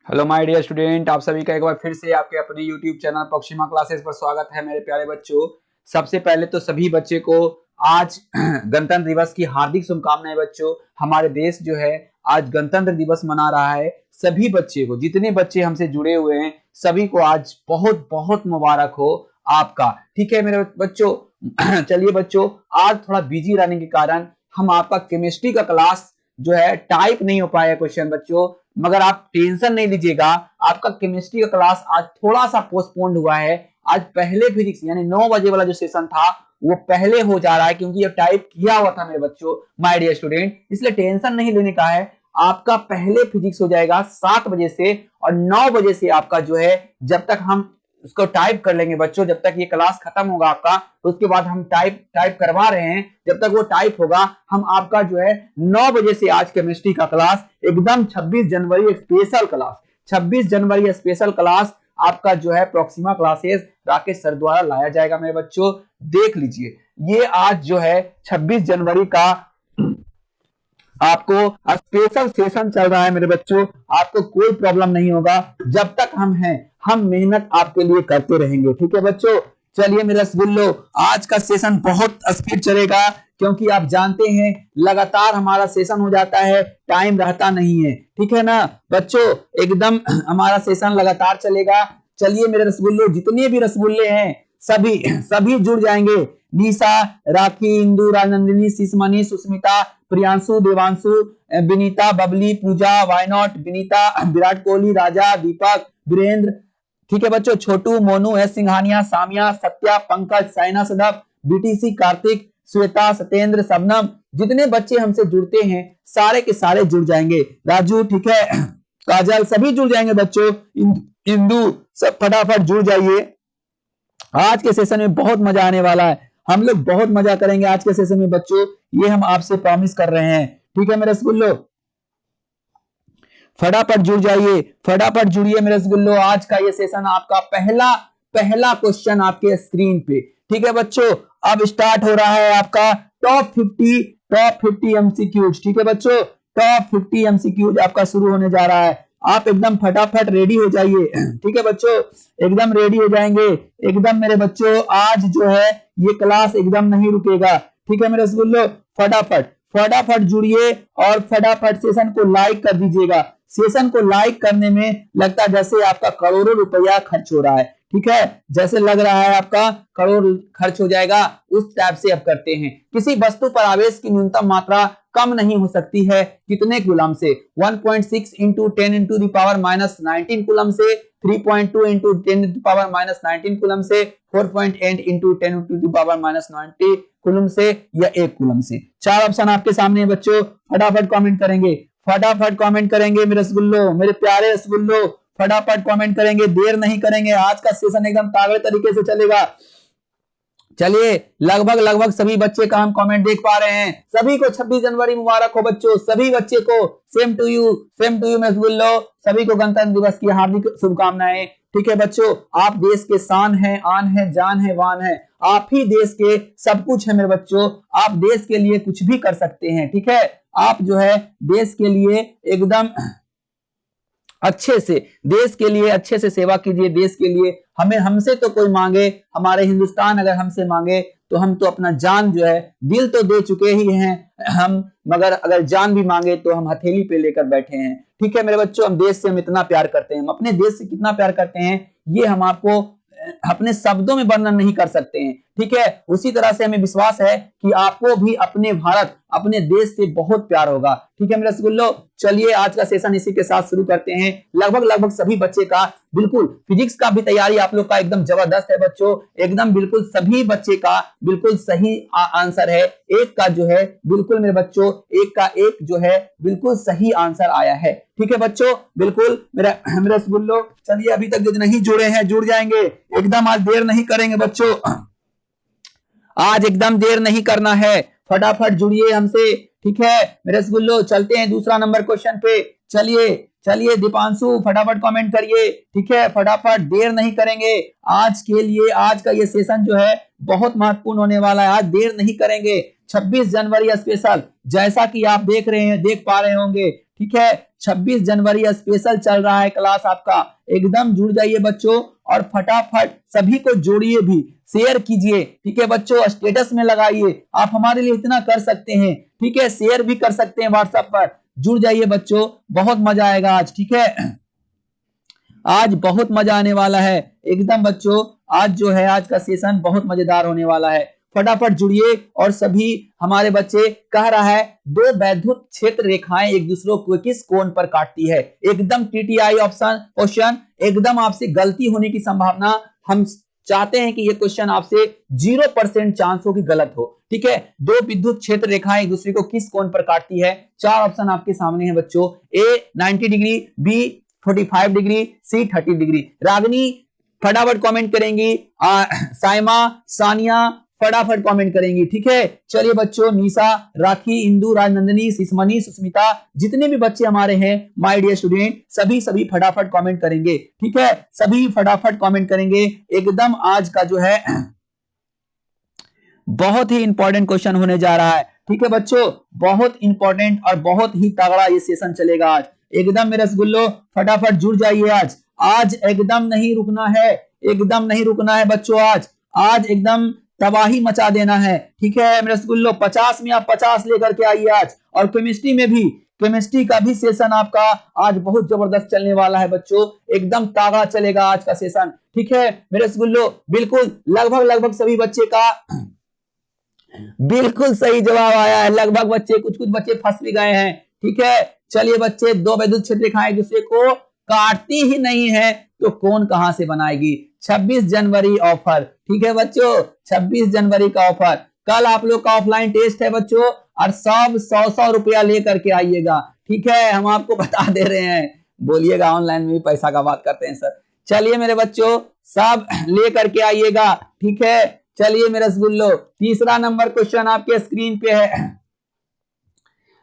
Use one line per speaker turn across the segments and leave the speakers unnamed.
Hello my dear student, आप सभी का एक बार फिर से आपके अपने यूट्यूब चैनल प्रोक्सिमा क्लासेस पर स्वागत है मेरे प्यारे बच्चों। सबसे पहले तो सभी बच्चे को आज गणतंत्र दिवस की हार्दिक शुभकामनाएं। बच्चों, हमारे देश जो है आज गणतंत्र दिवस मना रहा है। सभी बच्चे को, जितने बच्चे हमसे जुड़े हुए हैं, सभी को आज बहुत बहुत मुबारक हो आपका। ठीक है मेरे बच्चों। चलिए बच्चों, आज थोड़ा बिजी रहने के कारण हम आपका केमिस्ट्री का क्लास जो है टाइप नहीं हो पाया क्वेश्चन बच्चों, मगर आप टेंशन नहीं लीजिएगा। आपका केमिस्ट्री का क्लास आज थोड़ा सा पोस्टपोन्ड हुआ है। आज पहले फिजिक्स यानी 9 बजे वाला जो सेशन था वो पहले हो जा रहा है, क्योंकि ये टाइप किया हुआ था मेरे बच्चों, माय डियर स्टूडेंट। इसलिए टेंशन नहीं लेने का है। आपका पहले फिजिक्स हो जाएगा 7 बजे से, और 9 बजे से आपका जो है, जब तक हम उसको टाइप कर लेंगे बच्चों, जब तक ये क्लास खत्म होगा आपका, तो उसके बाद हम टाइप करवा रहे हैं। जब तक वो टाइप होगा, हम आपका जो है 9 बजे से आज केमिस्ट्री का क्लास एकदम 26 जनवरी स्पेशल क्लास, 26 जनवरी स्पेशल क्लास आपका जो है प्रोक्सिमा क्लासेस राकेश सर द्वारा लाया जाएगा मेरे बच्चों। देख लीजिए, ये आज जो है 26 जनवरी का आपको स्पेशल सेशन चल रहा है मेरे बच्चों। आपको कोई प्रॉब्लम नहीं होगा, जब तक हम हैं हम मेहनत आपके लिए करते रहेंगे। ठीक है बच्चों। चलिए मेरे रसगुल्लो, आज का सेशन बहुत स्पीड चलेगा, क्योंकि आप जानते हैं लगातार हमारा सेशन हो जाता है, टाइम रहता नहीं है। ठीक है ना बच्चों, एकदम हमारा सेशन लगातार चलेगा। चलिए मेरे रसगुल्लो, जितने भी रसगुल्ले हैं सभी सभी जुड़ जाएंगे। निशा, राखी, इंदु, राजनंदिनी, शिशमणि, सुस्मिता, प्रियांशु, देवांशु, विनीता, बबली, पूजा, वायनॉट, विनीता, विराट कोहली, राजा, दीपक, वीरेंद्र। ठीक है बच्चों, छोटू, मोनू, एस सिंघानिया, सामिया, सत्या, पंकज, साइना सदफ, बीटीसी, कार्तिक, श्वेता, सत्येंद्र, सबनम। जितने बच्चे हमसे जुड़ते हैं सारे के सारे जुड़ जाएंगे। राजू, ठीक है, काजल, सभी जुड़ जाएंगे बच्चों। इंदु, सब फटाफट जुड़ जाइए। आज के सेशन में बहुत मजा आने वाला है, हम लोग बहुत मजा करेंगे आज के सेशन में बच्चों, ये हम आपसे प्रॉमिस कर रहे हैं। ठीक है मेरे रसगुल्लो, फटाफट जुड़ जाइए, फटाफट जुड़िए मेरे रसगुल्लो। आज का ये सेशन आपका पहला पहला क्वेश्चन आपके स्क्रीन पे। ठीक है बच्चों, अब स्टार्ट हो रहा है आपका टॉप 50 एमसीक्यूज। ठीक है बच्चों, टॉप 50 एमसीक्यूज आपका शुरू होने जा रहा है। आप एकदम फटाफट रेडी हो जाइए। ठीक है बच्चों, एकदम रेडी हो जाएंगे एकदम मेरे बच्चों। आज जो है ये क्लास एकदम नहीं रुकेगा। ठीक है मेरे रसगुल्लो, फटाफट फटाफट जुड़िए और फटाफट सेशन को लाइक कर दीजिएगा। सेशन को लाइक करने में लगता है जैसे आपका करोड़ों रुपया खर्च हो रहा है। ठीक है, जैसे लग रहा है आपका करोड़ खर्च हो जाएगा, उस टाइप से अब करते हैं। किसी वस्तु पर आवेश की न्यूनतम मात्रा कम नहीं हो सकती है कितने कूलम से? 1.6 into 10 into the power minus 19 coulomb से, 3.2 into 10 to power minus 19 coulomb से, 4.8 into 10 to the power minus 90 coulomb से, या 1 कूलम से। 4 ऑप्शन आपके सामने है बच्चों, फटाफट कमेंट करेंगे, फटाफट कमेंट करेंगे मेरे रसगुल्लो, मेरे प्यारे रसगुल्लो, फटाफट कमेंट करेंगे, देर नहीं करेंगे। आज का सेशन एकदम तागड़े तरीके से चलेगा। चलिए, लगभग लगभग सभी बच्चे का हम कमेंट देख पा रहे हैं। सभी को 26 जनवरी मुबारक हो बच्चों, सभी बच्चे को। सेम टू यू रसगुल्लो, सभी को गणतंत्र दिवस की हार्दिक शुभकामनाएं। ठीक है बच्चों, आप देश के शान हैं, आन है, जान है, वान है। आप ही देश के सब कुछ है मेरे बच्चों। आप देश के लिए कुछ भी कर सकते हैं। ठीक है, आप जो है देश के लिए एकदम अच्छे से, देश के लिए अच्छे से सेवा कीजिए। देश के लिए हमें, हमसे तो कोई मांगे, हमारे हिंदुस्तान अगर हमसे मांगे तो हम तो अपना जान जो है, दिल तो दे चुके ही हैं हम, मगर अगर जान भी मांगे तो हम हथेली पे लेकर बैठे हैं। ठीक है मेरे बच्चों, हम देश से हम इतना प्यार करते हैं, हम अपने देश से कितना प्यार करते हैं ये हम आपको अपने शब्दों में वर्णन नहीं कर सकते हैं। ठीक है, उसी तरह से हमें विश्वास है कि आपको भी अपने भारत, अपने देश से बहुत प्यार होगा। ठीक है मेरे रसगुल्लो, चलिए आज का सेशन इसी के साथ शुरू करते हैं। लगभग लगभग सभी बच्चे का, बिल्कुल फिजिक्स का भी तैयारी आप लोग का एकदम जबरदस्त है बच्चों, एकदम बिल्कुल सभी बच्चे का बिल्कुल सही आंसर है। एक का जो है बिल्कुल मेरे बच्चों, एक का एक जो है बिल्कुल सही आंसर आया है। ठीक है बच्चों, बिल्कुल मेरा रसगुल्लो। चलिए, अभी तक जो नहीं जुड़े हैं जुड़ जाएंगे एकदम, आज देर नहीं करेंगे बच्चों, आज एकदम देर नहीं करना है, फटाफट जुड़िए हमसे। ठीक है मेरे रसगुल्लो, चलते हैं दूसरा नंबर क्वेश्चन पे। चलिए चलिए दीपांशु, फटाफट कमेंट करिए। ठीक है, फटाफट, देर नहीं करेंगे आज के लिए। आज का ये सेशन जो है बहुत महत्वपूर्ण होने वाला है, आज देर नहीं करेंगे। 26 जनवरी स्पेशल, जैसा कि आप देख रहे हैं, देख पा रहे होंगे। ठीक है। 26 जनवरी स्पेशल चल रहा है क्लास आपका, एकदम जुड़ जाइए बच्चों और फटाफट सभी को जोड़िए भी, शेयर कीजिए, ठीक है बच्चों, स्टेटस में लगाइए, आप हमारे लिए इतना कर सकते हैं, ठीक है, शेयर भी कर सकते हैं व्हाट्सएप पर। जुड़ जाइए बच्चों, बहुत मजा आएगा आज, ठीक है, आज बहुत मजा आने वाला है एकदम बच्चों। आज जो है आज का सेशन बहुत मजेदार होने वाला है, फटाफट जुड़िए। और सभी हमारे बच्चे कह रहा है दो वैद्युत क्षेत्र रेखाएं एक दूसरे को किस कोण पर काटती है, एकदम टीटीआई ऑप्शन क्वेश्चन, एकदम आपसे गलती होने की संभावना, हम चाहते हैं कि ये क्वेश्चन आपसे 0% चांस हो कि गलत हो, ठीक है। दो विद्युत क्षेत्र रेखाएं एक दूसरे को किस कोण पर काटती है, 4 ऑप्शन आपके सामने है बच्चों, ए 90 डिग्री, बी 45 डिग्री, सी 30 डिग्री। रागनी फटाफट कमेंट करेंगी, साइमा, सानिया फटाफट कमेंट करेंगी, ठीक है। चलिए बच्चों, निशा, राखी, इंदु, राजनंदिनी, सिसमनी, सुस्मिता, जितने भी बच्चे हमारे हैं माय डियर स्टूडेंट, सभी फटाफट कमेंट करेंगे, ठीक है, सभी फटाफट कमेंट करेंगे। एकदम आज का जो है बहुत ही इंपॉर्टेंट क्वेश्चन होने जा रहा है, ठीक है बच्चों, बहुत इंपॉर्टेंट और बहुत ही तगड़ा ये सेशन चलेगा आज। एकदम मेरे रसगुल्लो फटाफट जुड़ जाइए आज एकदम नहीं रुकना है, एकदम नहीं रुकना है बच्चों, आज एकदम तबाही मचा देना है, ठीक है मेरे रसगुल्लो। 50 में आप 50 लेकर के आइए आज। और केमिस्ट्री में भी, केमिस्ट्री का भी सेशन आपका आज बहुत जबरदस्त चलने वाला है बच्चों, एकदम तागा चलेगा आज का सेशन, ठीक है मेरे रसगुल्लो। बिल्कुल लगभग सभी बच्चे का बिल्कुल सही जवाब आया है, लगभग बच्चे, कुछ बच्चे फंस भी गए हैं, ठीक है। चलिए बच्चे, दो वैद्युत क्षेत्र रेखाएं एक दूसरे को काटती ही नहीं है तो कौन कहां से बनाएगी। 26 जनवरी ऑफर, ठीक है बच्चों, 26 जनवरी का ऑफर। कल आप लोग का ऑफलाइन टेस्ट है बच्चों, और सब 100 रुपया लेकर के आइएगा, ठीक है, हम आपको बता दे रहे हैं, बोलिएगा ऑनलाइन में भी पैसा का बात करते हैं सर। चलिए मेरे बच्चों, सब लेकर के आइएगा, ठीक है। चलिए मेरे रसगुल्लो, तीसरा नंबर क्वेश्चन आपके स्क्रीन पे है,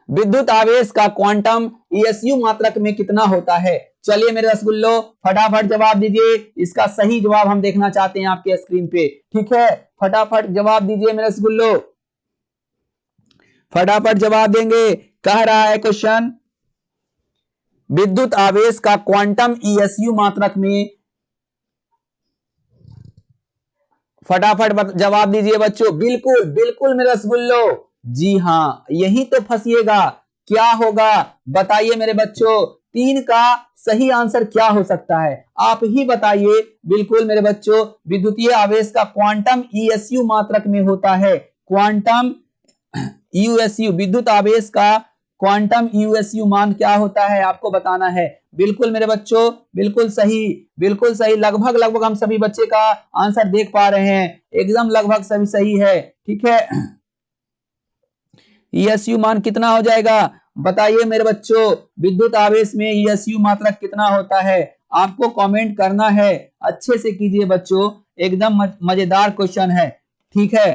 विद्युत आवेश का क्वांटम ईएसयू मात्रक में कितना होता है। चलिए मेरे रसगुल्लो फटाफट जवाब दीजिए, इसका सही जवाब हम देखना चाहते हैं आपके स्क्रीन पे, ठीक है, फटाफट जवाब दीजिए मेरे रसगुल्लो, फटाफट जवाब देंगे। कह रहा है क्वेश्चन, विद्युत आवेश का क्वांटम ईएसयू मात्रक में, फटाफट जवाब दीजिए बच्चों। बिल्कुल मेरे रसगुल्लो, जी हाँ, यही तो फंसिएगा, क्या होगा बताइए मेरे बच्चों, 3 का सही आंसर क्या हो सकता है, आप ही बताइए। बिल्कुल मेरे बच्चों, विद्युतीय आवेश का क्वांटम ईएसयू मात्रक में होता है, क्वांटम यूएसयू, विद्युत आवेश का क्वांटम यूएसयू मान क्या होता है आपको बताना है। बिल्कुल मेरे बच्चों, बिल्कुल सही, लगभग हम सभी बच्चे का आंसर देख पा रहे हैं, एकदम लगभग सभी सही है, ठीक है। ईएसयू मान कितना हो जाएगा बताइए मेरे बच्चों, विद्युत आवेश में ईएसयू मात्रक कितना होता है, आपको कमेंट करना है, अच्छे से कीजिए बच्चों, एकदम मजेदार क्वेश्चन है, ठीक है,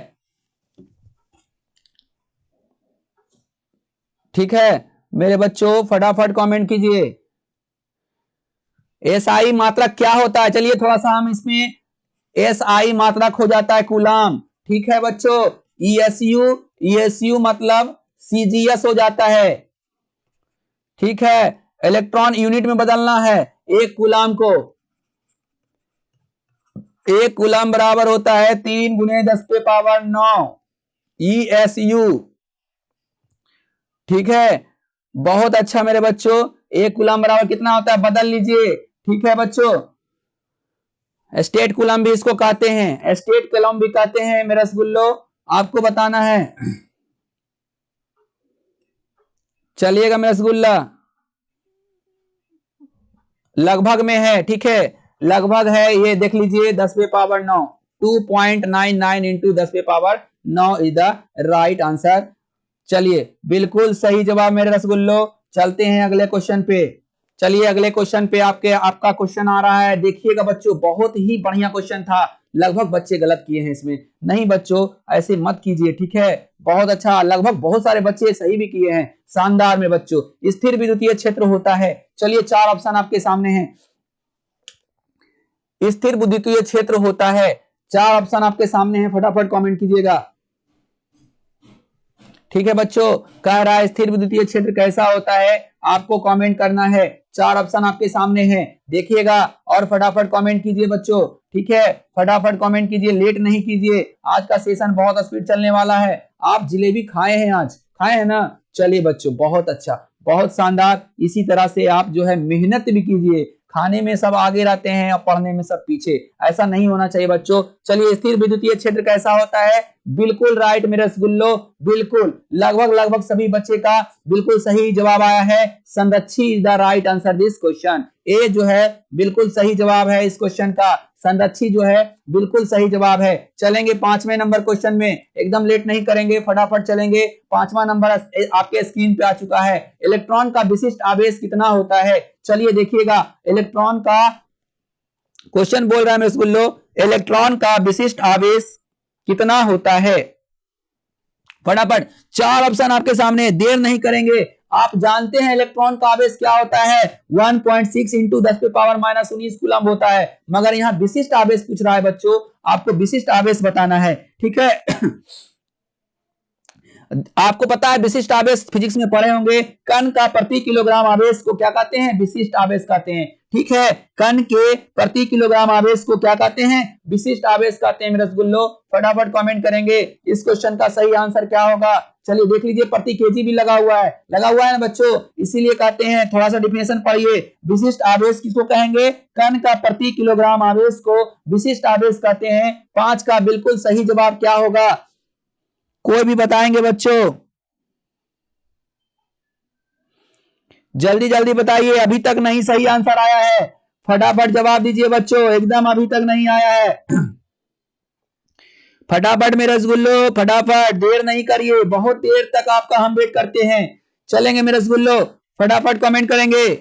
ठीक है मेरे बच्चों, फटाफट कमेंट कीजिए। एसआई मात्रक क्या होता है, चलिए थोड़ा सा हम इसमें, एसआई मात्रक हो जाता है कूलाम, ठीक है बच्चों। ईएसयू मतलब सीजीएस हो जाता है, ठीक है, इलेक्ट्रॉन यूनिट में बदलना है, एक कूलाम को, एक कूलाम बराबर होता है 3 × 10⁹ ईएसयू, ठीक है, बहुत अच्छा मेरे बच्चों, एक कूलाम बराबर कितना होता है बदल लीजिए, ठीक है बच्चों। स्टेट कूलम भी इसको कहते हैं, स्टेट कूलम भी कहते हैं मेरे रसगुल्लो, आपको बताना है, चलिएगा मेरा रसगुल्ला, लगभग में है, ठीक है, लगभग है, ये देख लीजिए 10⁹ 2.99 into 10⁹ is the right answer. चलिए बिल्कुल सही जवाब मेरे रसगुल्लो। चलते हैं अगले क्वेश्चन पे, चलिए अगले क्वेश्चन पे आपका क्वेश्चन आ रहा है, देखिएगा बच्चों, बहुत ही बढ़िया क्वेश्चन था, लगभग बच्चे गलत किए हैं इसमें, नहीं बच्चों ऐसे मत कीजिए, ठीक है, बहुत अच्छा, लगभग बहुत सारे बच्चे सही भी किए हैं, शानदार में बच्चों। स्थिर विद्युतीय क्षेत्र होता है, चलिए 4 ऑप्शन आपके सामने हैं, स्थिर विद्युतीय क्षेत्र होता है, 4 ऑप्शन आपके सामने हैं, फटाफट कमेंट कीजिएगा। ठीक है बच्चों, कह रहा है स्थिर विद्युतीय क्षेत्र कैसा होता है, आपको कमेंट करना है। 4 ऑप्शन आपके सामने हैं, देखिएगा और फटाफट कमेंट कीजिए बच्चों। ठीक है, फटाफट कमेंट कीजिए, लेट नहीं कीजिए। आज का सेशन बहुत स्पीड चलने वाला है। आप जिलेबी खाए हैं, आज खाए हैं ना? चलिए बच्चों, बहुत अच्छा, बहुत शानदार। इसी तरह से आप जो है मेहनत भी कीजिए। खाने में सब आगे रहते हैं और पढ़ने में सब पीछे, ऐसा नहीं होना चाहिए बच्चों। चलिए, स्थिर विद्युतीय क्षेत्र कैसा होता है? बिल्कुल राइट मेरे रसगुल्लो, बिल्कुल लगभग लगभग सभी बच्चे का बिल्कुल सही जवाब आया है। संरक्षी is the right answer this question. A जो है बिल्कुल सही जवाब है इस क्वेश्चन का। संरक्षी जो है बिल्कुल सही जवाब है। चलेंगे 5वें नंबर क्वेश्चन में, एकदम लेट नहीं करेंगे, फटाफट चलेंगे। 5वां नंबर आपके स्क्रीन पे आ चुका है। इलेक्ट्रॉन का विशिष्ट आवेश कितना होता है? चलिए देखिएगा, इलेक्ट्रॉन का क्वेश्चन बोल रहा है मेरे स्कूल, इलेक्ट्रॉन का विशिष्ट आवेश कितना होता है? फटाफट 4 ऑप्शन आपके सामने, देर नहीं करेंगे। आप जानते हैं इलेक्ट्रॉन का आवेश क्या होता है? 1.6 इंटू 10⁻⁻19 कूलम होता है। मगर यहाँ विशिष्ट आवेश पूछ रहा है बच्चों, आपको विशिष्ट आवेश बताना है। ठीक है आपको पता है विशिष्ट आवेश फिजिक्स में पढ़े होंगे, कण का प्रति किलोग्राम आवेश को क्या कहते हैं? विशिष्ट आवेश कहते हैं। ठीक है, कण के प्रति किलोग्राम आवेश को क्या कहते हैं? विशिष्ट आवेश कहते हैं मेरे रसगुल्लो। फटाफट कमेंट करेंगे, इस क्वेश्चन का सही आंसर क्या होगा? चलिए देख लीजिए, प्रति केजी भी लगा हुआ है, लगा हुआ है ना बच्चों, इसीलिए कहते हैं। थोड़ा सा डिफिनेशन पढ़िए, विशिष्ट आवेश किसको कहेंगे? कण का प्रति किलोग्राम आवेश को विशिष्ट आवेश कहते हैं। 5 का बिल्कुल सही जवाब क्या होगा? कोई भी बताएंगे बच्चों? जल्दी जल्दी बताइए, अभी तक नहीं सही आंसर आया है। फटाफट जवाब दीजिए बच्चों, एकदम अभी तक नहीं आया है। फटाफट मेरे रसगुल्लो, फटाफट, देर नहीं करिए, बहुत देर तक आपका हम वेट करते हैं। चलेंगे मेरे रसगुल्लो, फटाफट कमेंट करेंगे।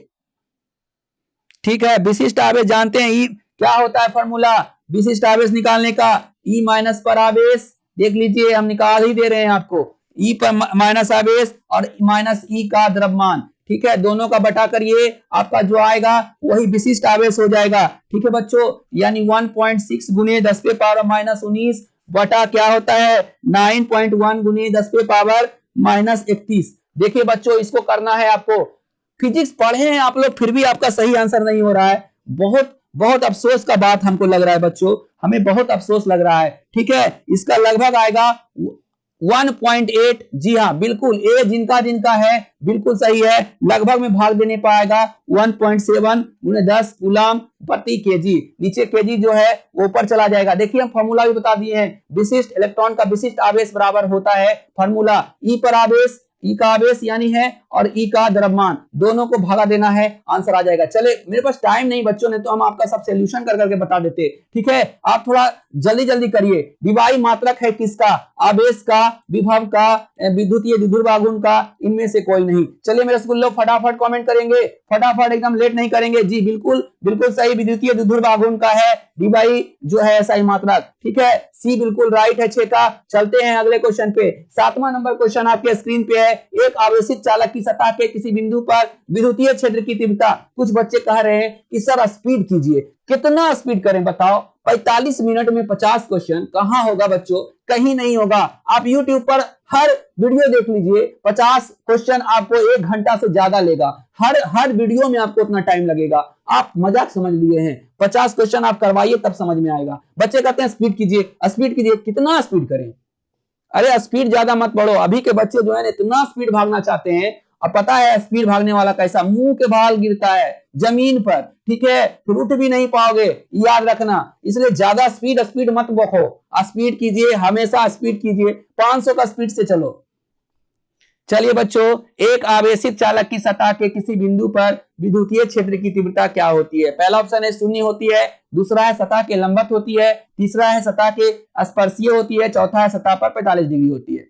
ठीक है, विशिष्ट आवेश जानते हैं, ई क्या होता है फॉर्मूला विशिष्ट आवेश निकालने का? ई माइनस पर आवेश, देख लीजिए हम निकाल ही दे रहे हैं आपको। ई पर माइनस आवेश और माइनस ई का द्रव्यमान, ठीक है, दोनों का बटा करिए, आपका जो आएगा वही विशिष्ट आवेश हो जाएगा। ठीक है बच्चों, यानी 1.6 गुने 10⁻⁻19 बटा क्या होता है? 9.1 गुने 10⁻⁻31। देखिए बच्चों, इसको करना है आपको। फिजिक्स पढ़े हैं आप लोग, फिर भी आपका सही आंसर नहीं हो रहा है। बहुत बहुत अफसोस का बात हमको लग रहा है बच्चों, हमें बहुत अफसोस लग रहा है। ठीक है, इसका लगभग आएगा 1.8। जी हाँ, बिल्कुल, ए जिनका जिनका है बिल्कुल सही है। लगभग में भाग देने पाएगा 1.7 गुने 10 कूलम प्रति केजी। नीचे केजी जो है वो ऊपर चला जाएगा। देखिए हम फॉर्मूला भी बता दिए हैं, विशिष्ट इलेक्ट्रॉन का विशिष्ट आवेश बराबर होता है फॉर्मूला ई पर आवेश, ई का आवेश यानी है और ई का द्रव्यमान, दोनों को भागा देना है, आंसर आ जाएगा। चले, मेरे पास टाइम नहीं बच्चों ने, तो हम आपका सब सॉल्यूशन कर करके बता देते। ठीक है, आप थोड़ा जल्दी जल्दी करिए। डिवाई मात्रक है किसका? आवेश का, विभव का, विद्युतीय विधुर्वागुण का, इनमें से कोई नहीं। चलिए मेरे रसगुल्लो, फटाफट कमेंट करेंगे, फटाफट, एकदम लेट नहीं करेंगे। जी बिल्कुल, बिल्कुल सही, विद्युतीय विधुर्वागुण का है डिवाई जो है ऐसा ही मात्रक। ठीक है, सी बिल्कुल राइट है 6 का। चलते हैं अगले क्वेश्चन पे। 7वां नंबर क्वेश्चन आपके स्क्रीन पे है। एक आवेशित चालक की सतह के किसी बिंदु पर विद्युतीय क्षेत्र की तीव्रता, कुछ बच्चे कह रहे हैं कि सर स्पीड कीजिए। कितना स्पीड करें बताओ? 45 मिनट में 50 क्वेश्चन कहां होगा बच्चों? कहीं नहीं होगा। आप YouTube पर हर वीडियो देख लीजिए, 50 क्वेश्चन आपको 1 घंटा से ज्यादा लेगा। हर वीडियो में आपको उतना टाइम लगेगा। आप मजाक समझ लिए हैं। 50 क्वेश्चन आप करवाइए तब समझ में आएगा। बच्चे कहते हैं स्पीड कीजिए, स्पीड कीजिए, कितना स्पीड करें? अरे स्पीड ज्यादा मत बढ़ो। अभी के बच्चे जो है इतना स्पीड भागना चाहते हैं, अब पता है स्पीड भागने वाला कैसा? मुंह के बाल गिरता है जमीन पर। ठीक है, फिर उठ भी नहीं पाओगे, याद रखना। इसलिए ज्यादा स्पीड मत बखो, स्पीड कीजिए, हमेशा स्पीड कीजिए, 500 का स्पीड से चलो। चलिए बच्चों, एक आवेशित चालक की सतह के किसी बिंदु पर विद्युतीय क्षेत्र की तीव्रता क्या होती है? पहला ऑप्शन है 0 होती है, दूसरा है सतह के लंबवत होती है, तीसरा है सतह के स्पर्शीय होती है, चौथा है सतह पर 45 डिग्री होती है।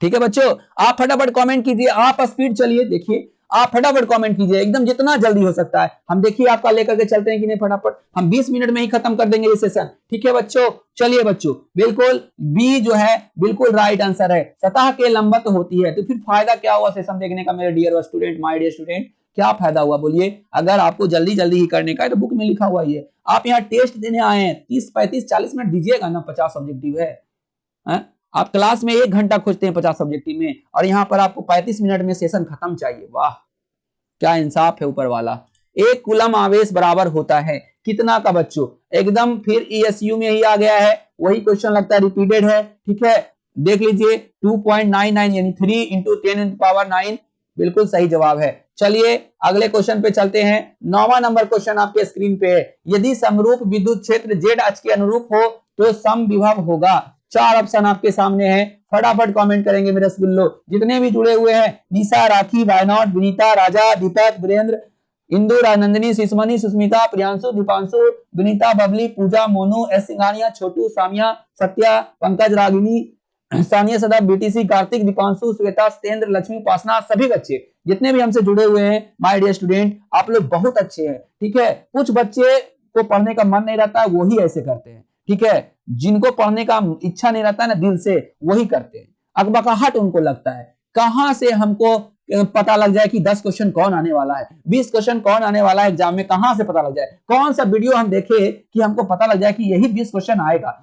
ठीक है बच्चों, आप फटाफट कमेंट कीजिए, आप स्पीड चलिए, देखिए आप फटाफट कमेंट कीजिए, एकदम जितना जल्दी हो सकता है। हम देखिए आपका लेकर के चलते हैं कि नहीं, फटाफट हम 20 मिनट में ही खत्म कर देंगे ये सेशन। ठीक है बच्चों, चलिए बच्चों, बिल्कुल बी जो है बिल्कुल राइट आंसर है, सतह के लंबवत होती है। तो फिर फायदा क्या हुआ सेशन देखने का मेरे dear student, my dear student? क्या फायदा हुआ बोलिए? अगर आपको जल्दी जल्दी ही करने का है तो बुक में लिखा हुआ ही है। आप यहाँ टेस्ट देने आए हैं, 30 35 40 मिनट दीजिएगा ना, 50 ऑब्जेक्टिव है। आप क्लास में 1 घंटा खोजते हैं 50 सब्जेक्टिव में, और यहाँ पर आपको 35 मिनट में सेशन खत्म चाहिए। वाह, क्या इंसाफ है ऊपर वाला। 1 कूलम आवेश बराबर होता है कितना का बच्चों, एकदम फिर ईएसयू में ही आ गया है, वही क्वेश्चन लगता है रिपीटेड है। ठीक है, देख लीजिए 2.99 यानी 3 इंटू 10⁻⁹ बिल्कुल सही जवाब है। चलिए अगले क्वेश्चन पे चलते हैं। 9वां नंबर क्वेश्चन आपके स्क्रीन पे है, यदि समरूप विद्युत क्षेत्र जेड अक्ष के अनुरूप हो तो समविभव होगा। 4 ऑप्शन आपके सामने है, फटाफट कमेंट करेंगे मेरे रसगुल्लो। जितने भी जुड़े हुए हैं, निशा, राखी, वायनॉट, विनीता, राजा, दीपक, वीरेंद्र, इंदु, नंदिनी, सुषमनी, सुस्मिता, प्रियांशु, दीपांशु, विनीता, बबली, पूजा, मोनू, एस सिंघानिया, छोटू, सामिया, सत्या, पंकज, रागिनी, सानिया, सदा, बीटीसी, कार्तिक, दीपांशु, श्वेता, सत्येंद्र, लक्ष्मी, उपासना, सभी बच्चे जितने भी हमसे जुड़े हुए हैं माय डियर स्टूडेंट, आप लोग बहुत अच्छे हैं। ठीक है, कुछ बच्चे को पढ़ने का मन नहीं रहता है, वही ऐसे करते हैं। ठीक है, जिनको पढ़ने का इच्छा नहीं रहता है ना दिल से, वही करते हैं, अकबकाहट उनको लगता है। कहां से हमको पता लग जाए कि 10 क्वेश्चन कौन आने वाला है, 20 क्वेश्चन कौन आने वाला है एग्जाम में, कहां से पता लग जाए? कौन सा वीडियो हम देखे कि हमको पता लग जाए कि यही 20 क्वेश्चन आएगा?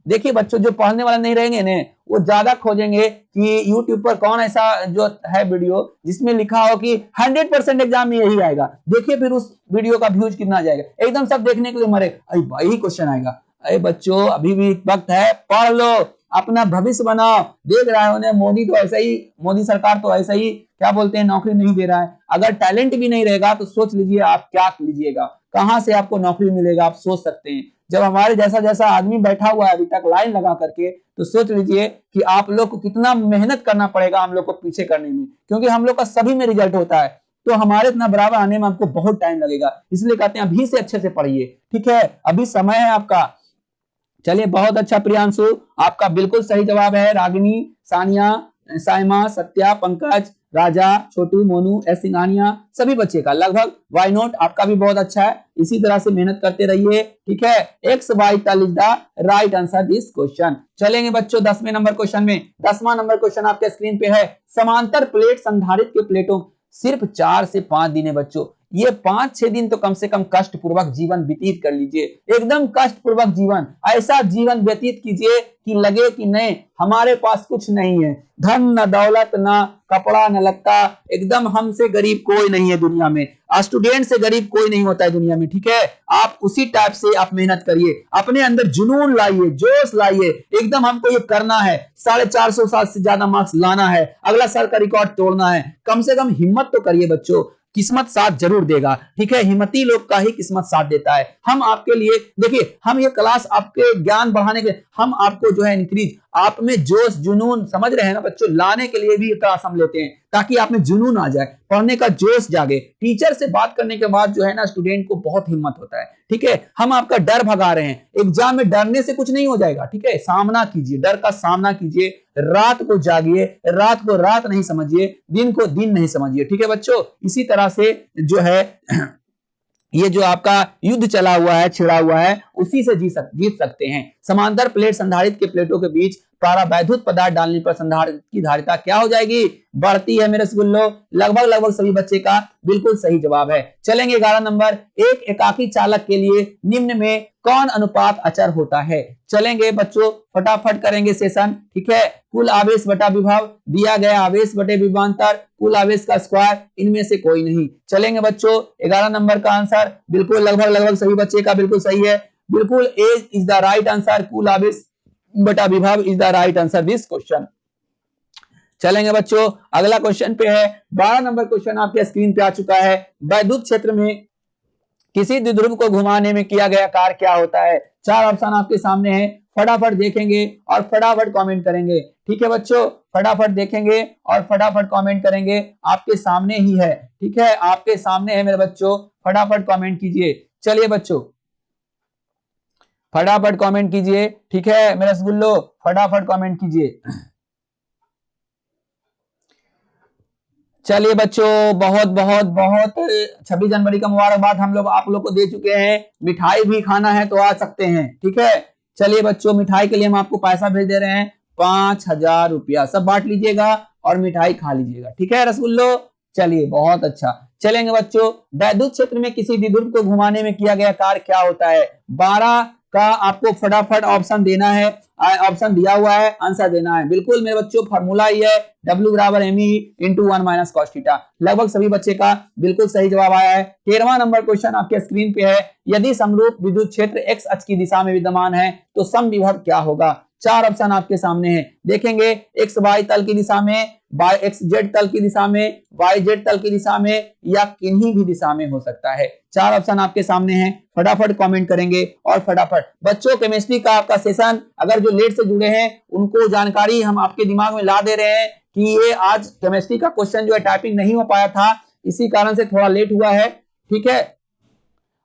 देखिए बच्चों, जो पढ़ने वाले नहीं रहेंगे ने, वो ज्यादा खोजेंगे कि YouTube पर कौन ऐसा जो है वीडियो जिसमें लिखा हो कि 100% एग्जाम में यही आएगा। देखिए फिर उस वीडियो का व्यूज कितना जाएगा, एकदम सब देखने के लिए मरे, अरे भाई यही क्वेश्चन आएगा। अरे बच्चों, अभी भी वक्त है, पढ़ लो, अपना भविष्य बनाओ। देख रहा है उन्हें, मोदी तो ऐसा ही, मोदी सरकार तो ऐसा ही क्या बोलते हैं, नौकरी नहीं दे रहा है। अगर टैलेंट भी नहीं रहेगा तो सोच लीजिए आप क्या लीजिएगा, कहां से आपको नौकरी मिलेगा, आप सोच सकते हैं। जब हमारे जैसा जैसा आदमी बैठा हुआ है अभी तक लाइन लगा करके, तो सोच लीजिए कि आप लोग को कितना मेहनत करना पड़ेगा हम लोग को पीछे करने में, क्योंकि हम लोग का सभी में रिजल्ट होता है, तो हमारे इतना बराबर आने में आपको बहुत टाइम लगेगा। इसलिए कहते हैं अभी से अच्छे से पढ़िए। ठीक है, अभी समय है आपका। चलिए बहुत अच्छा प्रियांशु, आपका बिल्कुल सही जवाब है। रागिनी, सानिया, साइमा, सत्या, पंकज, राजा, छोटू, मोनू, एस सिंघानिया, सभी बच्चे का लगभग। वाई नोट आपका भी बहुत अच्छा है, इसी तरह से मेहनत करते रहिए। ठीक है, X Y is the right answer this question. चलेंगे बच्चों 10वें नंबर क्वेश्चन में। 10वां नंबर क्वेश्चन आपके स्क्रीन पे है, समांतर प्लेट संधारित्र के प्लेटों सिर्फ 4 से 5 दिन है बच्चों, ये 5-6 दिन तो कम से कम कष्ट पूर्वक जीवन व्यतीत कर लीजिए, एकदम कष्ट पूर्वक जीवन, ऐसा जीवन व्यतीत कीजिए कि लगे कि नहीं हमारे पास कुछ नहीं है, धन न दौलत न कपड़ा न लत्ता, एकदम हमसे गरीब कोई नहीं है दुनिया में, स्टूडेंट से गरीब कोई नहीं होता है दुनिया में। ठीक है, आप उसी टाइप से आप मेहनत करिए, अपने अंदर जुनून लाइए, जोश लाइए, एकदम हमको ये करना है, 450 से ज्यादा मार्क्स लाना है, अगला साल का रिकॉर्ड तोड़ना है, कम से कम हिम्मत तो करिए बच्चों, किस्मत साथ जरूर देगा। ठीक है, हिम्मती लोग का ही किस्मत साथ देता है। हम आपके लिए देखिए, हम ये क्लास आपके ज्ञान बढ़ाने के, हम आपको जो है इंक्रीज, आप में जोश जुनून, समझ रहे हैं ना बच्चों, लाने के लिए भी ये क्लास हम लेते हैं, ताकि आप में जुनून आ जाए, पढ़ने का जोश जागे। टीचर से बात करने के बाद जो है ना स्टूडेंट को बहुत हिम्मत होता है। ठीक है, हम आपका डर भगा रहे हैं, एग्जाम में डरने से कुछ नहीं हो जाएगा। ठीक है, सामना कीजिए, डर का सामना कीजिए, रात को जागिए, रात को रात नहीं समझिए, दिन को दिन नहीं समझिए। ठीक है बच्चों, इसी तरह से जो है ये जो आपका युद्ध चला हुआ है, छिड़ा हुआ है, उसी से जीत सकते हैं। समांतर प्लेट संधारित्र के प्लेटों के बीच पारावैद्युत पदार्थ डालने पर संधारित्र की धारिता क्या हो जाएगी? बढ़ती है मेरे रसगुल्लो। लगभग सभी बच्चे का बिल्कुल सही जवाब है। चलेंगे 11 नंबर, एक एकाकी चालक के लिए निम्न में कौन अनुपात अचर होता है? चलेंगे बच्चों, फटाफट करेंगे सेशन। ठीक है, कुल आवेश बटा विभव, दिया गया आवेश बटे विभवांतर, कुल आवेश का स्क्वायर, इनमें से कोई नहीं। चलेंगे बच्चों, 11 नंबर का आंसर बिल्कुल लगभग सभी बच्चे का बिल्कुल सही है, बिल्कुल ए इज द राइट आंसर, कुल आवेश बटा विभव is the right answer this question. चलेंगे बच्चों, अगला क्वेश्चन पे है, 12 नंबर क्वेश्चन आपके स्क्रीन पे आ चुका है। वैद्युत क्षेत्र में किसी द्विध्रुव को घुमाने में किया गया कार्य क्या होता है? 4 ऑप्शन आपके सामने हैं, फटाफट देखेंगे और फटाफट कमेंट करेंगे। ठीक है बच्चों, फटाफट देखेंगे और फटाफट कमेंट करेंगे, आपके सामने ही है। ठीक है, आपके सामने है मेरे बच्चों, फटाफट कमेंट कीजिए। चलिए बच्चों, फटाफट कमेंट कीजिए। ठीक है मेरे रसगुल्लो, फटाफट कमेंट कीजिए। चलिए बच्चों, बहुत बहुत बहुत 26 जनवरी का मुबारकबाद हम लोग आप लोग को दे चुके हैं। मिठाई भी खाना है तो आ सकते हैं। ठीक है, चलिए बच्चों, मिठाई के लिए हम आपको पैसा भेज दे रहे हैं, 5000 रुपया, सब बांट लीजिएगा और मिठाई खा लीजिएगा। ठीक है रसगुल्लो, चलिए बहुत अच्छा। चलेंगे बच्चों, वैद्युत क्षेत्र में किसी द्विध्रुव को घुमाने में किया गया कार्य क्या होता है? 12 का आपको फटाफट ऑप्शन देना है, ऑप्शन दिया हुआ है, आंसर देना है। बिल्कुल मेरे बच्चों फॉर्मूला ये है W बराबर M into 1 minus cos theta. लगभग सभी बच्चे का बिल्कुल सही जवाब आया है। 13वां नंबर क्वेश्चन आपके स्क्रीन पे है, यदि समरूप विद्युत क्षेत्र x अक्ष की दिशा में विद्यमान है तो समविभव क्या होगा। चार ऑप्शन आपके सामने हैं, देखेंगे एक्स वाई तल की दिशा में, एक्स जेड तल की दिशा में, वाई जेड तल की दिशा में, या किन्हीं भी दिशा में हो सकता है। चार ऑप्शन आपके सामने हैं, फटाफट कमेंट करेंगे और फटाफट बच्चों केमिस्ट्री का आपका सेशन अगर जो लेट से जुड़े हैं उनको जानकारी हम आपके दिमाग में ला दे रहे हैं कि ये आज केमिस्ट्री का क्वेश्चन जो है टाइपिंग नहीं हो पाया था, इसी कारण से थोड़ा लेट हुआ है। ठीक है,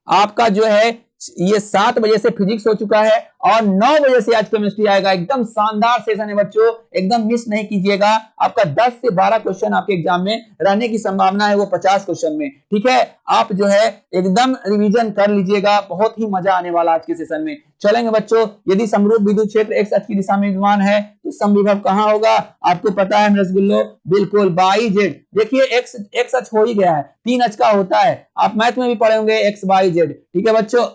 आपका जो है ये 7 बजे से फिजिक्स हो चुका है और 9 बजे से आज केमिस्ट्री आएगा। एकदम शानदार सेशन है बच्चों, एकदम मिस नहीं कीजिएगा। आपका 10 से 12 क्वेश्चन आपके एग्जाम में रहने की संभावना है, वो 50 क्वेश्चन में। ठीक है, आप जो है एकदम रिवीजन कर लीजिएगा, बहुत ही मजा आने वाला आज के सेशन में। चलेंगे बच्चों, यदि समरूप विद्युत क्षेत्र एक्स अक्ष की दिशा में विद्यमान है तो समविभव कहां होगा, आपको पता है रसगुल्लो, बिल्कुल बाई जेड। देखिए एक्स अक्ष हो ही गया है, 3 अक्ष का होता है, आप मैथ में भी पढ़े होंगे एक्स वाई जेड। ठीक है बच्चों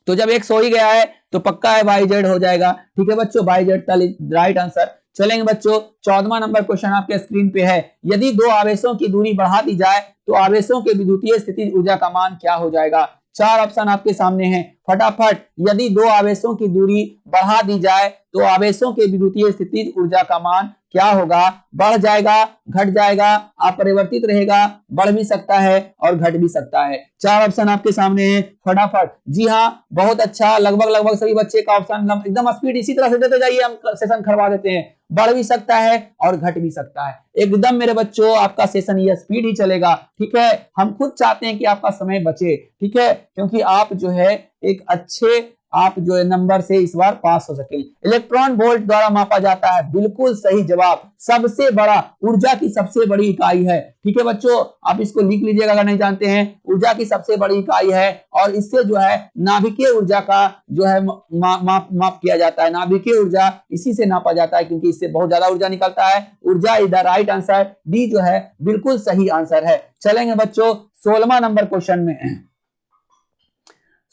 तो जब एक्स हो ही गया है तो पक्का है वाई जेड हो जाएगा। ठीक है बच्चों, वाई जेड तल राइट आंसर। चलेंगे बच्चों, 14वां नंबर क्वेश्चन आपके स्क्रीन पे है, यदि दो आवेशों की दूरी बढ़ा दी जाए तो आवेशों के विद्युतीय स्थितिज ऊर्जा का मान क्या हो जाएगा। चार ऑप्शन आपके सामने हैं, फटाफट। यदि दो आवेशों की दूरी बढ़ा दी जाए तो आवेशों के विद्युतीय स्थितिज ऊर्जा का मान क्या होगा। बढ़ जाएगा, घट जाएगा, अपरिवर्तित रहेगा, बढ़ भी सकता है और घट भी सकता है। चार ऑप्शन आपके सामने हैं, फटाफट। जी हाँ, बहुत अच्छा, लगभग सभी बच्चे का ऑप्शन एकदम स्पीड इसी तरह से देते जाइए, हम सेशन करवा देते हैं। बढ़ भी सकता है और घट भी सकता है। एकदम मेरे बच्चों आपका सेशन ये स्पीड ही चलेगा। ठीक है, हम खुद चाहते हैं कि आपका समय बचे। ठीक है, क्योंकि आप जो है एक अच्छे आप जो है नंबर से इस बार पास हो सके। इलेक्ट्रॉन वोल्ट द्वारा मापा जाता है, बिल्कुल सही जवाब। सबसे बड़ा ऊर्जा की सबसे बड़ी इकाई है। ठीक है बच्चों, आप इसको लिख लीजिएगा अगर नहीं जानते हैं, ऊर्जा की सबसे बड़ी इकाई है और इससे जो है नाभिकीय ऊर्जा का जो है माप किया जाता है। नाभिकीय ऊर्जा इसी से नापा जाता है क्योंकि इससे बहुत ज्यादा ऊर्जा निकलता है। ऊर्जा is the right answer, D जो है बिल्कुल सही आंसर है। चलेंगे बच्चों 16वां नंबर क्वेश्चन में।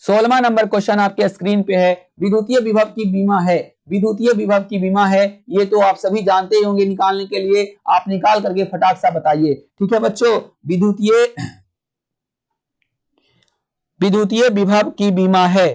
16वां नंबर क्वेश्चन आपके स्क्रीन पे है, विद्युतीय विभव की बीमा है। विद्युतीय विभव की बीमा है, ये तो आप सभी जानते ही होंगे, निकालने के लिए आप निकाल करके फटाक सा बताइए। ठीक है बच्चों, विद्युतीय विभव की बीमा है।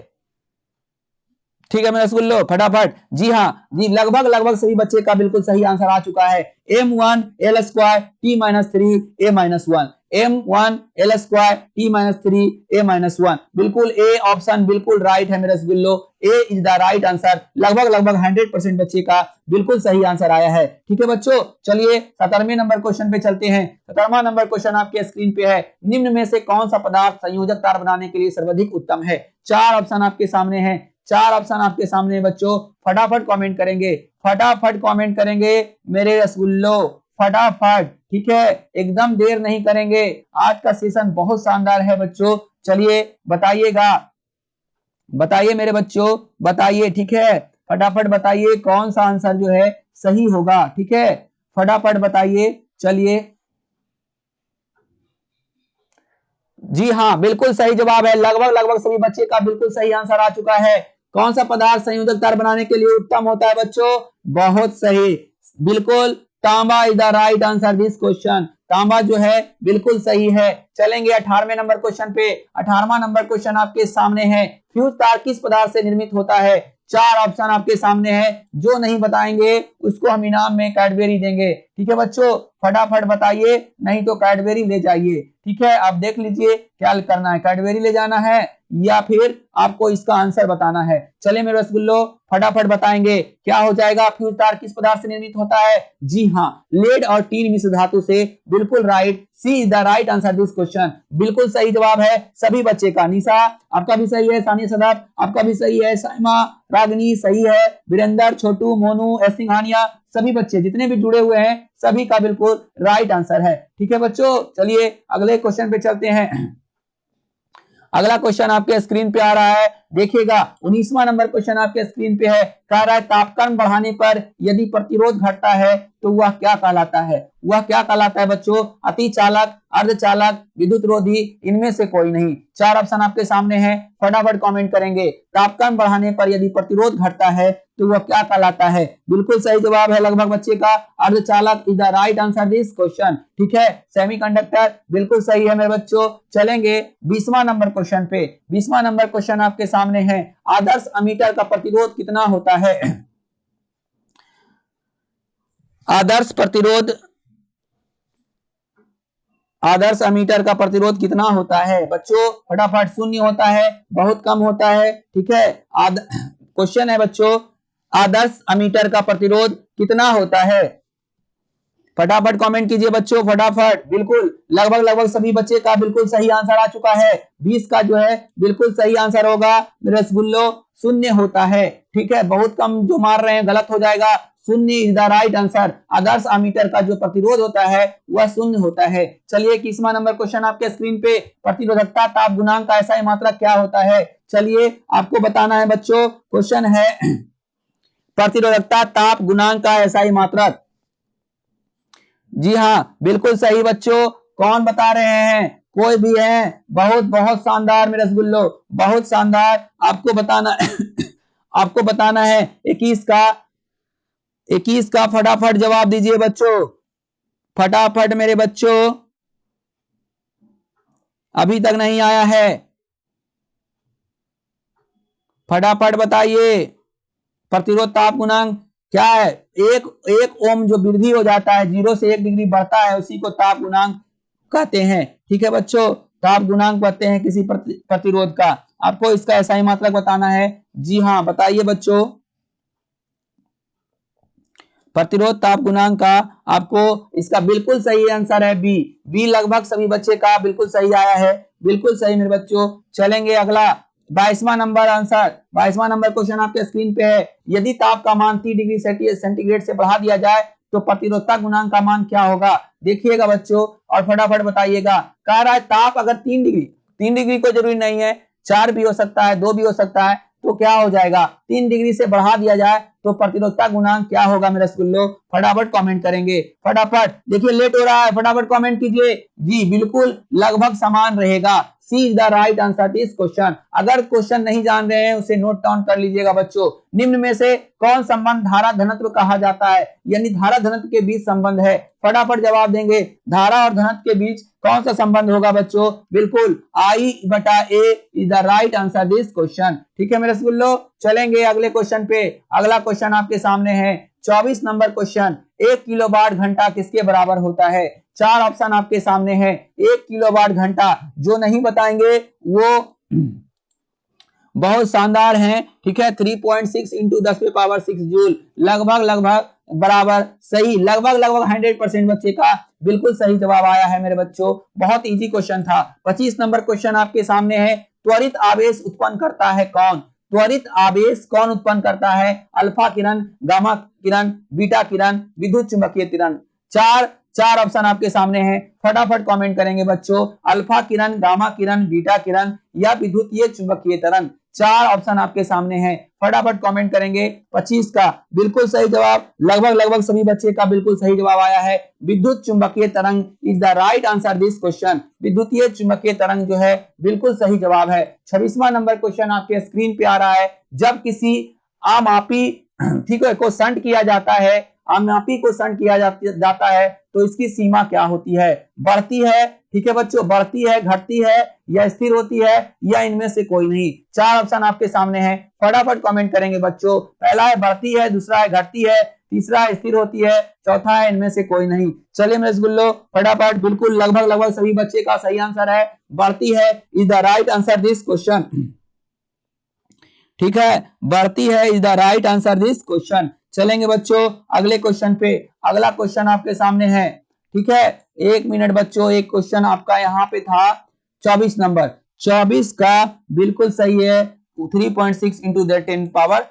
ठीक है मेरा स्कूल, फटाफट। जी हाँ जी, लगभग सभी बच्चे का बिल्कुल सही आंसर आ चुका है। m1 l square t minus 3 a minus 1, m1 l square t minus 3 a minus 1, बिल्कुल ए ऑप्शन बिल्कुल राइट है मेरे school. A is the right answer. लगभग 100% बच्चे का बिल्कुल सही आंसर आया है। ठीक है बच्चों, चलिए 17वें नंबर क्वेश्चन पे चलते हैं। 17वां नंबर क्वेश्चन आपके स्क्रीन पे है, निम्न में से कौन सा पदार्थ संयोजक तार बनाने के लिए सर्वाधिक उत्तम है। चार ऑप्शन आपके सामने हैं, चार ऑप्शन आपके सामने बच्चों, फटाफट कमेंट करेंगे, फटाफट कमेंट करेंगे मेरे रसगुल्लो, फटाफट। ठीक है, एकदम देर नहीं करेंगे, आज का सेशन बहुत शानदार है बच्चों। चलिए बताइएगा, बताइए मेरे बच्चों, बताइए। ठीक है, फटाफट बताइए कौन सा आंसर जो है सही होगा। ठीक है, फटाफट बताइए। चलिए जी हाँ, बिल्कुल सही जवाब है। लगभग सभी बच्चे का बिल्कुल सही आंसर आ चुका है। कौन सा पदार्थ संयोजक तार बनाने के लिए उत्तम होता है बच्चों, बहुत सही, बिल्कुल तांबा is the right answer this question. तांबा जो है बिल्कुल सही है। चलेंगे 18वें नंबर क्वेश्चन पे। 18वां नंबर क्वेश्चन आपके सामने है, फ्यूज तार किस पदार्थ से निर्मित होता है। चार ऑप्शन आपके सामने है, जो नहीं बताएंगे उसको हम इनाम में कैडबेरी देंगे। ठीक है बच्चों, फटाफट बताइए, नहीं तो कैडबेरी ले जाइए। ठीक है, आप देख लीजिए क्या करना है, कैडबेरी ले जाना है या फिर आपको इसका आंसर बताना है। चले मेरे रसगुल्लो, फटाफट बताएंगे क्या हो जाएगा। फ्यूज तार किस पदार्थ से निर्मित होता है। जी हाँ, लेड और टीन मिश्र धातु से, बिल्कुल right, C is the right answer this question. बिल्कुल सही जवाब है सभी बच्चे का। निशा आपका भी सही है, सानिया सदाब आपका भी सही है, साइमा रागनी सही है, वीरेंद्र, छोटू, मोनू, सिंघानिया, सभी बच्चे जितने भी जुड़े हुए हैं सभी का बिल्कुल राइट आंसर है। ठीक है बच्चों, चलिए अगले क्वेश्चन पे चलते हैं। अगला क्वेश्चन आपके स्क्रीन पे आ रहा है, देखिएगा 19वां नंबर क्वेश्चन आपके स्क्रीन पे है, कह रहा है तापक्रम बढ़ाने पर यदि प्रतिरोध घटता है तो वह क्या कहलाता है? वह क्या कहलाता है बच्चों? अतिचालक, अर्धचालक, विद्युत रोधी, इनमें से कोई नहीं। चार ऑप्शन आपके सामने हैं, फटाफट कमेंट करेंगे। तापक्रम बढ़ाने पर यदि प्रतिरोध घटता है तो वह क्या कहलाता है? बिल्कुल सही जवाब है लगभग बच्चे का अर्धचालक is the right answer this question. ठीक है, सेमीकंडक्टर बिल्कुल सही है मेरे बच्चों। चलेंगे 20वां नंबर क्वेश्चन पे। 20वां नंबर क्वेश्चन आपके सामने है, आदर्श अमीटर का प्रतिरोध कितना होता है? आदर्श अमीटर का प्रतिरोध कितना होता है बच्चों? फटाफट, शून्य होता है, बहुत कम होता है। ठीक है, क्वेश्चन है बच्चों, आदर्श अमीटर का प्रतिरोध कितना होता है? फटाफट कमेंट कीजिए बच्चों, फटाफट। बिल्कुल लगभग सभी बच्चे का बिल्कुल सही आंसर आ चुका है। 20 का जो है बिल्कुल सही आंसर होगा रसगुल्लो, शून्य होता है। ठीक है, बहुत कम जो मार रहे हैं गलत हो जाएगा। शून्य is the right answer. Adarsh ammeter का जो प्रतिरोध होता है वह शून्य होता है। चलिए 21वां नंबर क्वेश्चन आपके स्क्रीन पे, प्रतिरोधकता ताप गुणांक का ऐसा मात्रक क्या होता है? चलिए आपको बताना है बच्चों। क्वेश्चन है प्रतिरोधकता ताप गुणांक का ऐसा मात्रक। जी हाँ, बिल्कुल सही बच्चों। कौन बता रहे हैं? कोई भी है? बहुत शानदार मेरे रसगुल्लो, बहुत शानदार। आपको बताना आपको बताना है 21 का फटाफट जवाब दीजिए बच्चों, फटाफट मेरे बच्चों, अभी तक नहीं आया है, फटाफट बताइए। प्रतिरोध ताप गुणांक क्या है? एक ओम जो वृद्धि हो जाता है, 0 से 1 डिग्री बढ़ता है, उसी को ताप गुणांक कहते हैं। ठीक है बच्चों, ताप गुणांक कहते हैं किसी प्रतिरोध का। आपको इसका ऐसा ही मात्रक बताना है। जी हाँ, बताइए बच्चों। प्रतिरोध ताप गुणांक का आपको इसका बिल्कुल सही आंसर है बी लगभग सभी बच्चे का बिल्कुल सही आया है, बिल्कुल सही मेरे बच्चों। चलेंगे अगला 22वां नंबर आंसर, 22वां नंबर क्वेश्चन आपके स्क्रीन पे है। यदि ताप का मान 30 डिग्री सेंटीग्रेड से बढ़ा दिया जाए तो प्रतिरोधकता गुणांक का मान क्या होगा? देखिएगा बच्चों और फटाफट बताइएगा। कह रहा है ताप अगर 3 डिग्री को जरूरी नहीं है, 4 भी हो सकता है, 2 भी हो सकता है, तो क्या हो जाएगा? 3 डिग्री से बढ़ा दिया जाए तो प्रतिरोधकता गुणांक क्या होगा मेरे स्कूलों? फटाफट कमेंट करेंगे, फटाफट। देखिए लेट हो रहा है, फटाफट कमेंट कीजिए। जी बिल्कुल लगभग समान रहेगा। C is the right answer this question. अगर क्वेश्चन नहीं जान रहे हैं उसे नोट डाउन कर लीजिएगा बच्चों। निम्न में से कौन संबंध धारा घनत्व कहा जाता है? यानी धारा घनत्व के बीच संबंध है। फटाफट जवाब देंगे। धारा और घनत्व के बीच कौन सा संबंध होगा बच्चों? बिल्कुल I/A is the right answer this question. ठीक है मेरे स्कूलों, चलेंगे अगले क्वेश्चन पे। अगला क्वेश्चन आपके सामने है 24 नंबर क्वेश्चन। 1 किलोवाट घंटा किसके बराबर होता है? 4 ऑप्शन आपके सामने है। 1 किलोवाट घंटा, जो नहीं बताएंगे वो बहुत शानदार हैं। ठीक है, 3.6 इंटू 10⁻6 जूल, लगभग बराबर सही, लगभग 100% बच्चे का बिल्कुल सही जवाब आया है मेरे बच्चों। बहुत इजी क्वेश्चन था। 25 नंबर क्वेश्चन आपके सामने है। त्वरित आवेश उत्पन्न करता है कौन? त्वरित आवेश कौन उत्पन्न करता है? अल्फा किरण, गामा किरण, बीटा किरण, विद्युत चुंबकीय किरण। चार ऑप्शन आपके सामने हैं, फटाफट कमेंट करेंगे बच्चों। अल्फा किरण, गामा किरण, बीटा किरण या विद्युतीय चुंबकीय तरंग। 4 ऑप्शन आपके सामने हैं, फटाफट कमेंट करेंगे। 25 का बिल्कुल सही जवाब, लगभग सभी बच्चे का बिल्कुल सही जवाब आया है। विद्युत चुंबकीय तरंग is the right answer this question. विद्युतीय चुंबकीय तरंग जो है बिल्कुल सही जवाब है। 26वां नंबर क्वेश्चन आपके स्क्रीन पे आ रहा है। जब किसी आमापी ठीक है को शंट किया जाता है, आमापी को शंट किया जाता है तो इसकी सीमा क्या होती है? बढ़ती है, ठीक है बच्चों, बढ़ती है, घटती है या स्थिर होती है या इनमें से कोई नहीं। 4 ऑप्शन आपके सामने हैं, फटाफट कमेंट करेंगे बच्चों। पहला है बढ़ती है, दूसरा है घटती है, तीसरा है स्थिर होती है, चौथा है इनमें से कोई नहीं। चलिए मेरे रसगुल्लो फटाफट, बिल्कुल लगभग सभी बच्चे का सही आंसर है, बढ़ती है is the right answer this question. ठीक है, बढ़ती है is the right answer this question. चलेंगे बच्चों अगले क्वेश्चन पे। अगला क्वेश्चन आपके सामने है। ठीक है, 1 मिनट बच्चों, एक क्वेश्चन आपका यहाँ पे था 24 नंबर। 24 का बिल्कुल सही है, 3.6 इंटू 10⁻⁶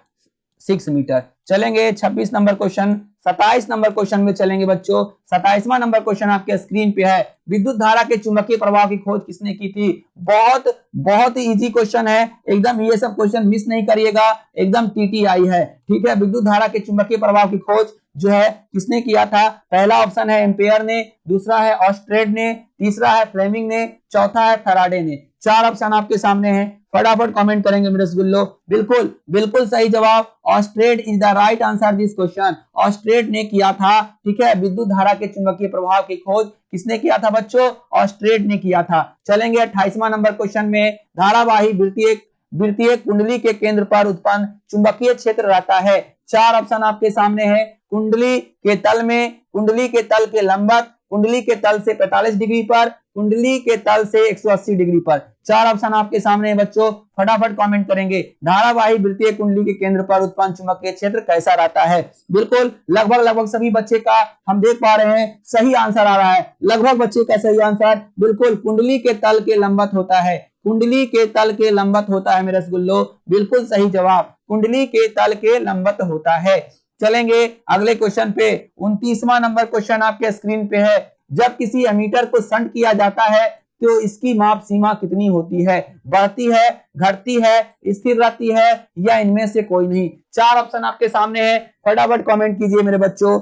6 मीटर। चलेंगे 26 नंबर क्वेश्चन, 27 नंबर क्वेश्चन में चलेंगे बच्चों। 27वां नंबर क्वेश्चन आपके स्क्रीन पे है, विद्युत धारा के चुंबकीय प्रभाव की खोज किसने की थी। बहुत बहुत इजी क्वेश्चन है एकदम, ये सब क्वेश्चन मिस नहीं करिएगा, एकदम टीटीआई है। ठीक है, विद्युत धारा के चुंबकीय प्रभाव की खोज जो है किसने किया था। पहला ऑप्शन है एम्पेयर ने, दूसरा है ऑस्ट्रेड ने, तीसरा है फ्लेमिंग ने, चौथा है फैराडे ने। 4 ऑप्शन आपके सामने हैं, फटाफट कमेंट करेंगे मेरे रसगुल्लो। बिल्कुल बिल्कुल सही जवाब, ऑस्ट्रेड is the right answer this question. ऑस्ट्रेड ने किया था। ठीक है, विद्युत धारा के चुंबकीय प्रभाव की खोज किसने किया था बच्चों, ऑस्ट्रेड ने किया था। चलेंगे 28वां नंबर क्वेश्चन में, धारावाही वृत्तीय कुंडली के केंद्र पर उत्पन्न चुंबकीय क्षेत्र रहता है। 4 ऑप्शन आपके सामने है, कुंडली के तल में, कुंडली के तल के लंबवत, कुंडली के तल से 45 डिग्री पर, कुंडली के तल से 180 डिग्री पर। 4 ऑप्शन आपके सामने है बच्चों, फटाफट कमेंट करेंगे। धारावाही वृत्तीय कुंडली के केंद्र पर उत्पन्न चुंबकीय क्षेत्र कैसा रहता है। बिल्कुल लगभग सभी बच्चे का हम देख पा रहे हैं सही आंसर आ रहा है। लगभग बच्चे का सही आंसर बिल्कुल कुंडली के तल के लंबवत होता है, कुंडली के तल के लंबवत होता है मेरे रसगुल्लो। बिल्कुल सही जवाब, कुंडली के तल के लंबवत होता है। चलेंगे अगले क्वेश्चन पे, 29वां नंबर क्वेश्चन आपके स्क्रीन पे है, जब किसी एमीटर को शंट किया जाता है तो इसकी माप सीमा कितनी होती है। बढ़ती है, घटती है, स्थिर रहती है या इनमें से कोई नहीं। 4 ऑप्शन आपके सामने है, फटाफट कमेंट कीजिए मेरे बच्चों।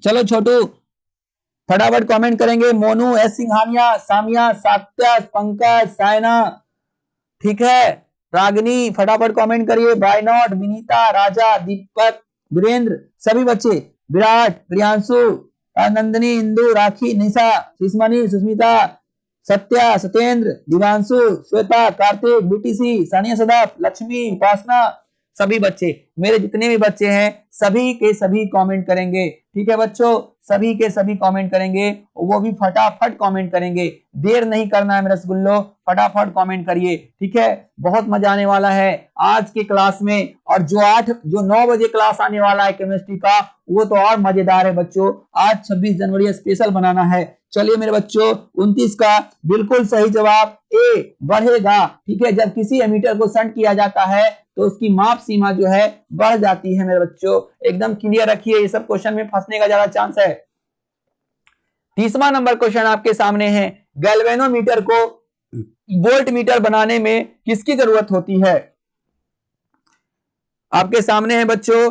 चलो छोटू फटाफट कमेंट करेंगे, मोनू, एस सिंघानिया, सामिया, सात्या, पंकज, सायना, ठीक है, रागिनी फटाफट कमेंट करिए, बाय नॉट, विनीता, राजा, दीपक, वीरेंद्र, सभी बच्चे, विराट, प्रियांशु, नंदनी, इंदु, राखी, निशा, सुषमनी, सुस्मिता, सत्या, सत्येंद्र, दिवांशु, श्वेता, कार्तिक, बीटीसी, सानिया, सदाफ, लक्ष्मी, उपासना, सभी बच्चे, मेरे जितने भी बच्चे हैं सभी के सभी कमेंट करेंगे। ठीक है बच्चों, सभी के सभी कमेंट करेंगे, वो भी फटाफट कमेंट करेंगे, देर नहीं करना है मेरे रसगुल्लो, फटाफट कमेंट करिए। ठीक है, बहुत मजा आने वाला है आज के क्लास में, और जो 9 बजे क्लास आने वाला है केमिस्ट्री का वो तो और मजेदार है बच्चों। आज 26 जनवरी स्पेशल बनाना है। चलिए मेरे बच्चों, 29 का बिल्कुल सही जवाब ए, बढ़ेगा। ठीक है, जब किसी एमीटर को शंट किया जाता है तो उसकी माप सीमा जो है बढ़ जाती है मेरे बच्चों, एकदम क्लियर रखिए, ये सब क्वेश्चन में फंसने का ज्यादा चांस है। 30वां नंबर क्वेश्चन आपके सामने है, गैल्वेनोमीटर को वोल्ट मीटर बनाने में किसकी जरूरत होती है। आपके सामने है बच्चों,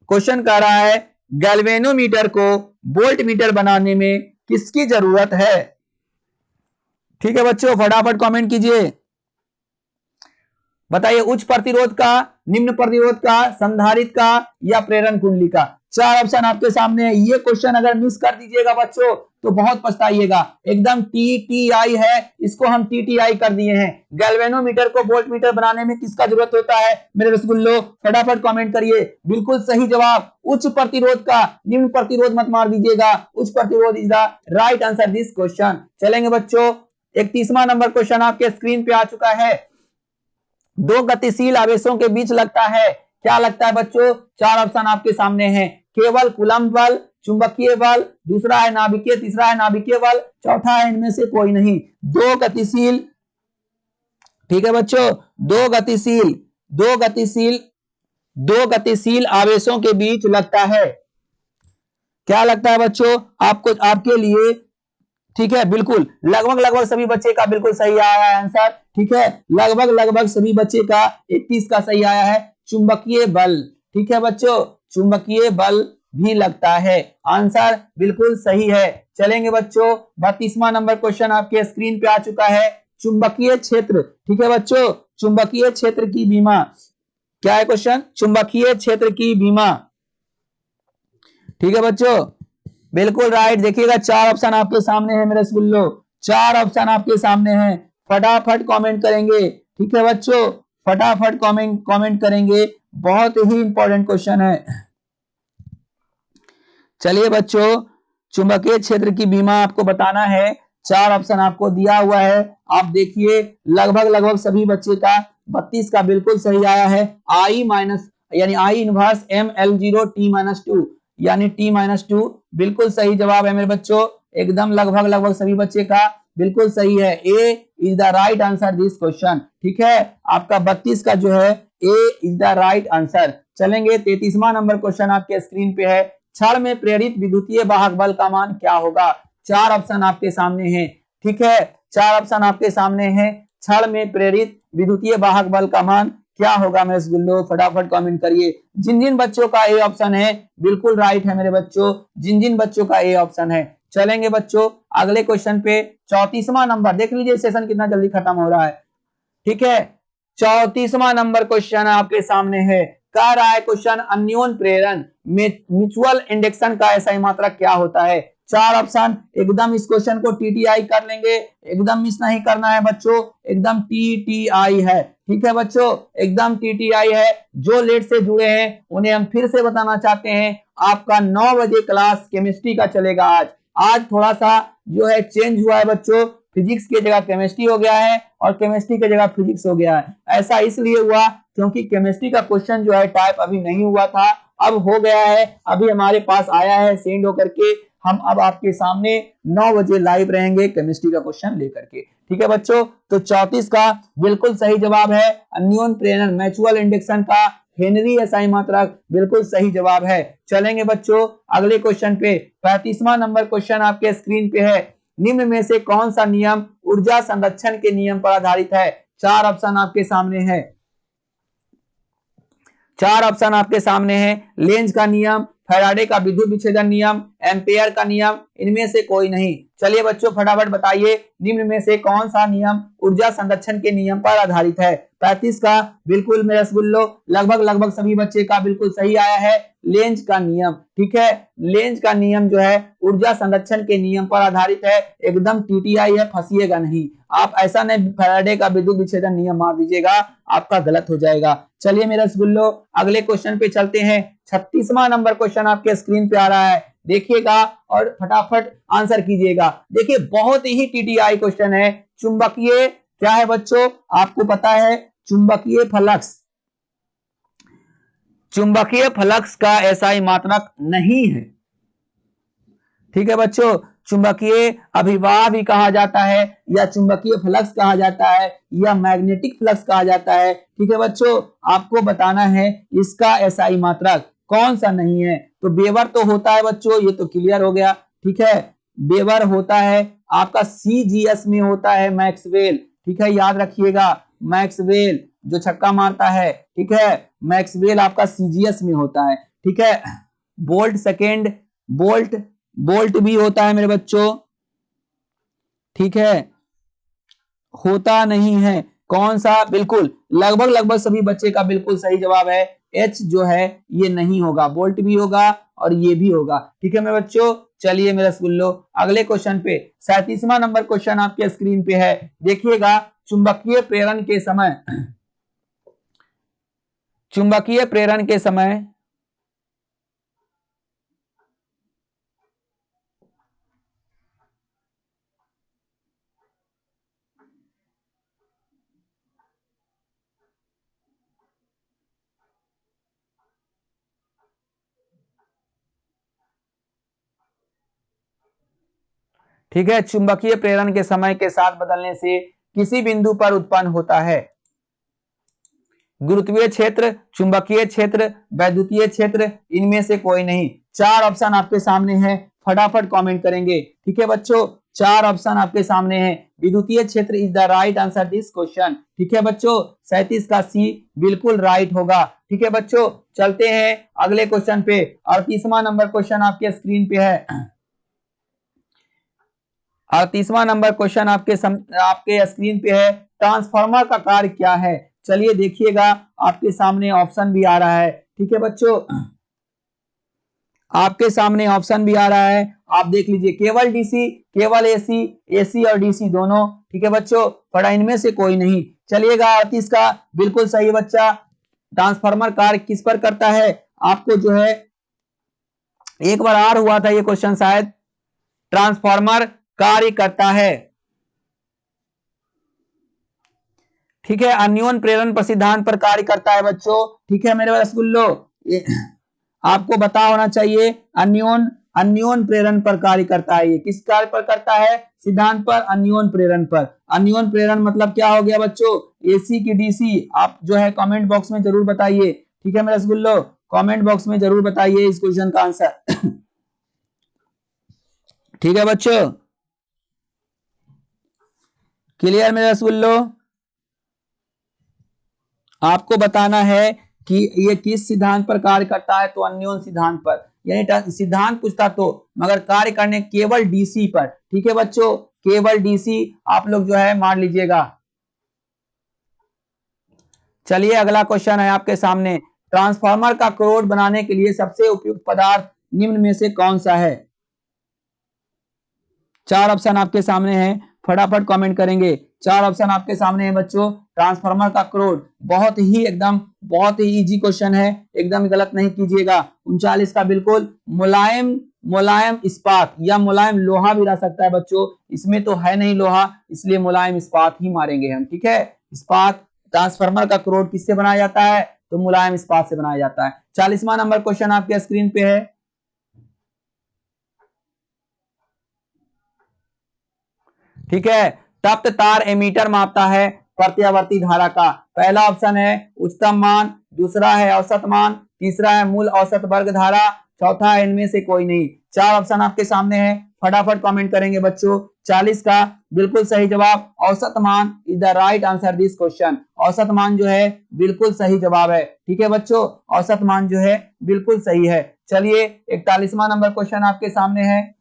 क्वेश्चन कह रहा है गैल्वेनोमीटर को वोल्ट मीटर बनाने में किसकी जरूरत है। ठीक है बच्चों, फटाफट कमेंट कीजिए, बताइए, उच्च प्रतिरोध का, निम्न प्रतिरोध का, संधारित्र का या प्रेरण कुंडली का। 4 ऑप्शन आपके सामने है। ये क्वेश्चन अगर मिस कर दीजिएगा बच्चों तो बहुत पछताइएगा, एकदम टीटीआई है, इसको हम टीटीआई कर दिए हैं। गैल्वेनोमीटर को वोल्ट मीटर बनाने में किसका जरूरत होता है मेरे रसगुल्लो, फटाफट कमेंट करिए। बिल्कुल सही जवाब, उच्च प्रतिरोध का, निम्न प्रतिरोध मत मार दीजिएगा, उच्च प्रतिरोध is the right answer this question. चलेंगे बच्चों, 31वां नंबर क्वेश्चन आपके स्क्रीन पे आ चुका है, दो गतिशील आवेशों के बीच लगता है, क्या लगता है बच्चों। 4 ऑप्शन आपके सामने हैं, केवल कूलम्ब बल, चुंबकीय बल, दूसरा है नाभिकीय, तीसरा है नाभिकीय बल, चौथा है इनमें से कोई नहीं। दो गतिशील, ठीक है बच्चों, दो गतिशील आवेशों के बीच लगता है, क्या लगता है बच्चों आपको, आपके लिए। ठीक है, बिल्कुल लगभग सभी बच्चे का बिल्कुल सही आया है आंसर। ठीक है, लगभग सभी बच्चे का 31 का सही आया है, चुंबकीय बल। ठीक है बच्चों, चुंबकीय बल भी लगता है, आंसर बिल्कुल सही है। चलेंगे बच्चों, 32वां नंबर क्वेश्चन आपके स्क्रीन पे आ चुका है, चुंबकीय क्षेत्र। ठीक है बच्चों, चुंबकीय क्षेत्र की बीमा, क्या है क्वेश्चन, चुंबकीय क्षेत्र की बीमा। ठीक है बच्चों, बिल्कुल राइट। देखिएगा 4 ऑप्शन आपके सामने है मेरे रसगुल्लो, 4 ऑप्शन आपके सामने हैं, फटाफट कमेंट करेंगे। ठीक है बच्चों, फटाफट कमेंट करेंगे, बहुत ही इंपॉर्टेंट क्वेश्चन है। चलिए बच्चों, चुंबकीय क्षेत्र की बीमा आपको बताना है, 4 ऑप्शन आपको दिया हुआ है, आप देखिए लगभग सभी बच्चे का 32 का बिल्कुल सही आया है। आई माइनस यानी आई इनवर्स ML0T-2 यानी T-2 बिल्कुल सही जवाब है मेरे बच्चों, एकदम लगभग सभी बच्चे का बिल्कुल सही है, A is the right answer this question. ठीक है, आपका 32 का जो है A is the right answer. चलेंगे 33वां नंबर क्वेश्चन आपके स्क्रीन पे है, छड़ में प्रेरित विद्युतीय वाहक बल का मान क्या होगा। चार ऑप्शन आपके सामने हैं, ठीक है, चार ऑप्शन आपके सामने हैं। छड़ में प्रेरित विद्युतीय वाहक बल का मान क्या होगा मेरे रसगुल्लो, फटाफट कमेंट करिए। जिन जिन बच्चों का ए ऑप्शन है बिल्कुल राइट है मेरे बच्चों, जिन जिन बच्चों का ए ऑप्शन है। चलेंगे बच्चों अगले क्वेश्चन पे, 34वां नंबर, देख लीजिए सेशन कितना जल्दी खत्म हो रहा है, ठीक है। 34वां नंबर क्वेश्चन आपके सामने है, कह रहा है क्वेश्चन अन्योन प्रेरण म्यूचुअल इंडक्शन का ऐसा मात्रक क्या होता है। चार ऑप्शन, एकदम इस क्वेश्चन को टीटीआई कर लेंगे, एकदम मिस नहीं करना है बच्चों, एकदम टीटीआई है, ठीक है बच्चों, एकदम टीटीआई है। जो लेट से जुड़े हैं उन्हें हम फिर से बताना चाहते हैं, आपका 9 बजे क्लास केमिस्ट्री का चलेगा। आज थोड़ा सा जो है चेंज हुआ है बच्चों, फिजिक्स की जगह केमिस्ट्री हो गया है और केमिस्ट्री की जगह फिजिक्स हो गया है। ऐसा इसलिए हुआ क्योंकि केमिस्ट्री का क्वेश्चन जो है टाइप अभी नहीं हुआ था, अब हो गया है, अभी हमारे पास आया है सेंड होकर के। हम अब आपके सामने 9 बजे लाइव रहेंगे केमिस्ट्री का क्वेश्चन लेकर के, ठीक है बच्चों। तो 34 का बिल्कुल सही जवाब है अन्योन प्रेरण म्यूचुअल इंडक्शन का हेनरी एसआई मात्रक, बिल्कुल सही जवाब है। चलेंगे बच्चों अगले क्वेश्चन पे, 35वां नंबर क्वेश्चन आपके स्क्रीन पे है, निम्न में से कौन सा नियम ऊर्जा संरक्षण के नियम पर आधारित है। चार ऑप्शन आपके सामने है, चार ऑप्शन आपके सामने है, लेंज का नियम, फैराडे का विद्युत विच्छेदन नियम, एम्पेयर का नियम, इनमें से कोई नहीं। चलिए बच्चों फटाफट बताइए निम्न में से कौन सा नियम ऊर्जा संरक्षण के नियम पर आधारित है। 35 का बिल्कुल मेरे रसगुल्लो लगभग सभी बच्चे का बिल्कुल सही आया है, लेंज का नियम, ठीक है, लेंज का नियम जो है ऊर्जा संरक्षण के नियम पर आधारित है, एकदम टीटीआई है, फंसिएगा नहीं आप, ऐसा नहीं फैराडे का विद्युत विच्छेदन नियम मार दीजिएगा, आपका गलत हो जाएगा। चलिए मेरे रसगुल्लो अगले क्वेश्चन पे चलते हैं, 36वां नंबर क्वेश्चन आपके स्क्रीन पे आ रहा है, देखिएगा और फटाफट आंसर कीजिएगा। देखिए बहुत ही टीटीआई क्वेश्चन है, चुंबकीय क्या है बच्चों, आपको पता है चुंबकीय फ्लक्स, चुंबकीय फ्लक्स का एसआई मात्रक नहीं है, ठीक है बच्चों, चुंबकीय अभिवाह भी कहा जाता है या चुंबकीय फ्लक्स कहा जाता है या मैग्नेटिक फ्लक्स कहा जाता है, ठीक है बच्चों, आपको बताना है इसका एसआई मात्रक कौन सा नहीं है। तो वेबर तो होता है बच्चों, ये तो क्लियर हो गया, ठीक है, वेबर होता है, आपका सीजीएस में होता है मैक्सवेल, ठीक है, याद रखिएगा मैक्सवेल जो छक्का मारता है, ठीक है, मैक्सवेल आपका सीजीएस में होता है, ठीक है। बोल्ट सेकेंड, बोल्ट बोल्ट भी होता है मेरे बच्चों, ठीक है, होता नहीं है, कौन सा, बिल्कुल लगभग सभी बच्चे का बिल्कुल सही जवाब है, एच जो है ये नहीं होगा, बोल्ट भी होगा और ये भी होगा, ठीक है मेरे बच्चों। चलिए मेरे रसगुल्लो अगले क्वेश्चन पे, 37वां नंबर क्वेश्चन आपके स्क्रीन पे है, देखिएगा चुंबकीय प्रेरण के समय, चुंबकीय प्रेरण के समय ठीक है, चुंबकीय प्रेरण के समय के साथ बदलने से किसी बिंदु पर उत्पन्न होता है गुरुत्वीय क्षेत्र, चुंबकीय क्षेत्र, वैद्युतीय क्षेत्र, इनमें से कोई नहीं। चार ऑप्शन आपके सामने है, फटाफट कमेंट करेंगे, ठीक है बच्चों, चार ऑप्शन आपके सामने है, विद्युतीय क्षेत्र is the right answer this question, ठीक है बच्चों, 37 का सी बिल्कुल राइट होगा, ठीक है बच्चों। चलते हैं अगले क्वेश्चन पे, 38वां नंबर क्वेश्चन आपके स्क्रीन पे है, 38वां नंबर क्वेश्चन आपके स्क्रीन पे है, ट्रांसफार्मर का कार्य क्या है। चलिए देखिएगा आपके सामने ऑप्शन भी आ रहा है, ठीक है बच्चों, आपके सामने ऑप्शन भी आ रहा है, आप देख लीजिए, केवल डीसी, केवल एसी, एसी और डीसी दोनों, ठीक है बच्चों, पर इनमें से कोई नहीं। चलिएगा 38 का बिल्कुल सही बच्चा, ट्रांसफार्मर कार्य किस पर करता है, आपको जो है एक बार और हुआ था ये क्वेश्चन शायद, ट्रांसफार्मर कार्य करता है, ठीक है, अन्योन प्रेरण पर सिद्धांत पर कार्य करता है बच्चों, ठीक है मेरे रसगुल्लो, आपको पता होना चाहिए अन्योन प्रेरण पर कार्य करता है, ये किस कार्य पर करता है, सिद्धांत पर, अन्योन प्रेरण पर। अन्योन प्रेरण मतलब क्या हो गया बच्चों, एसी की डीसी, आप जो है कमेंट बॉक्स में जरूर बताइए, ठीक है मेरे रसगुल्लो, कमेंट बॉक्स में जरूर बताइए इस क्वेश्चन का आंसर। ठीक है बच्चों, क्लियर मेरे रसगुल्लो? आपको बताना है कि ये किस सिद्धांत पर कार्य करता है, तो अन्योन सिद्धांत पर, यानी सिद्धांत पूछता तो, मगर कार्य करने केवल डीसी पर। ठीक है बच्चों, केवल डीसी आप लोग जो है मान लीजिएगा। चलिए अगला क्वेश्चन है आपके सामने, ट्रांसफार्मर का क्रोड बनाने के लिए सबसे उपयुक्त पदार्थ निम्न में से कौन सा है? 4 ऑप्शन आपके सामने हैं, फटाफट कमेंट करेंगे। 4 ऑप्शन आपके सामने है बच्चों। ट्रांसफार्मर का क्रोड, बहुत ही इजी क्वेश्चन है, एकदम गलत नहीं कीजिएगा। 39 का बिल्कुल मुलायम मुलायम इस्पात या मुलायम लोहा भी रह सकता है बच्चों, इसमें तो है नहीं लोहा, इसलिए मुलायम इस्पात ही मारेंगे हम। ठीक है, इस्पात, ट्रांसफार्मर का क्रोड किससे बनाया जाता है? तो मुलायम इस्पात से बनाया जाता है। 40वां नंबर क्वेश्चन आपके स्क्रीन पे है। ठीक है, तप्त तार एमीटर मापता है प्रत्यावर्ती धारा का। पहला ऑप्शन है उच्चतम मान, दूसरा है औसत मान, तीसरा है मूल औसत वर्ग धारा, चौथा है इनमें से कोई नहीं। 4 ऑप्शन आपके सामने है, फटाफट कमेंट करेंगे बच्चों। 40 का बिल्कुल सही जवाब औसत मान is the right answer this question. औसत मान जो है बिल्कुल सही जवाब है। ठीक है बच्चों, औसत मान जो है बिल्कुल सही है। चलिए 41वां नंबर क्वेश्चन आपके सामने है।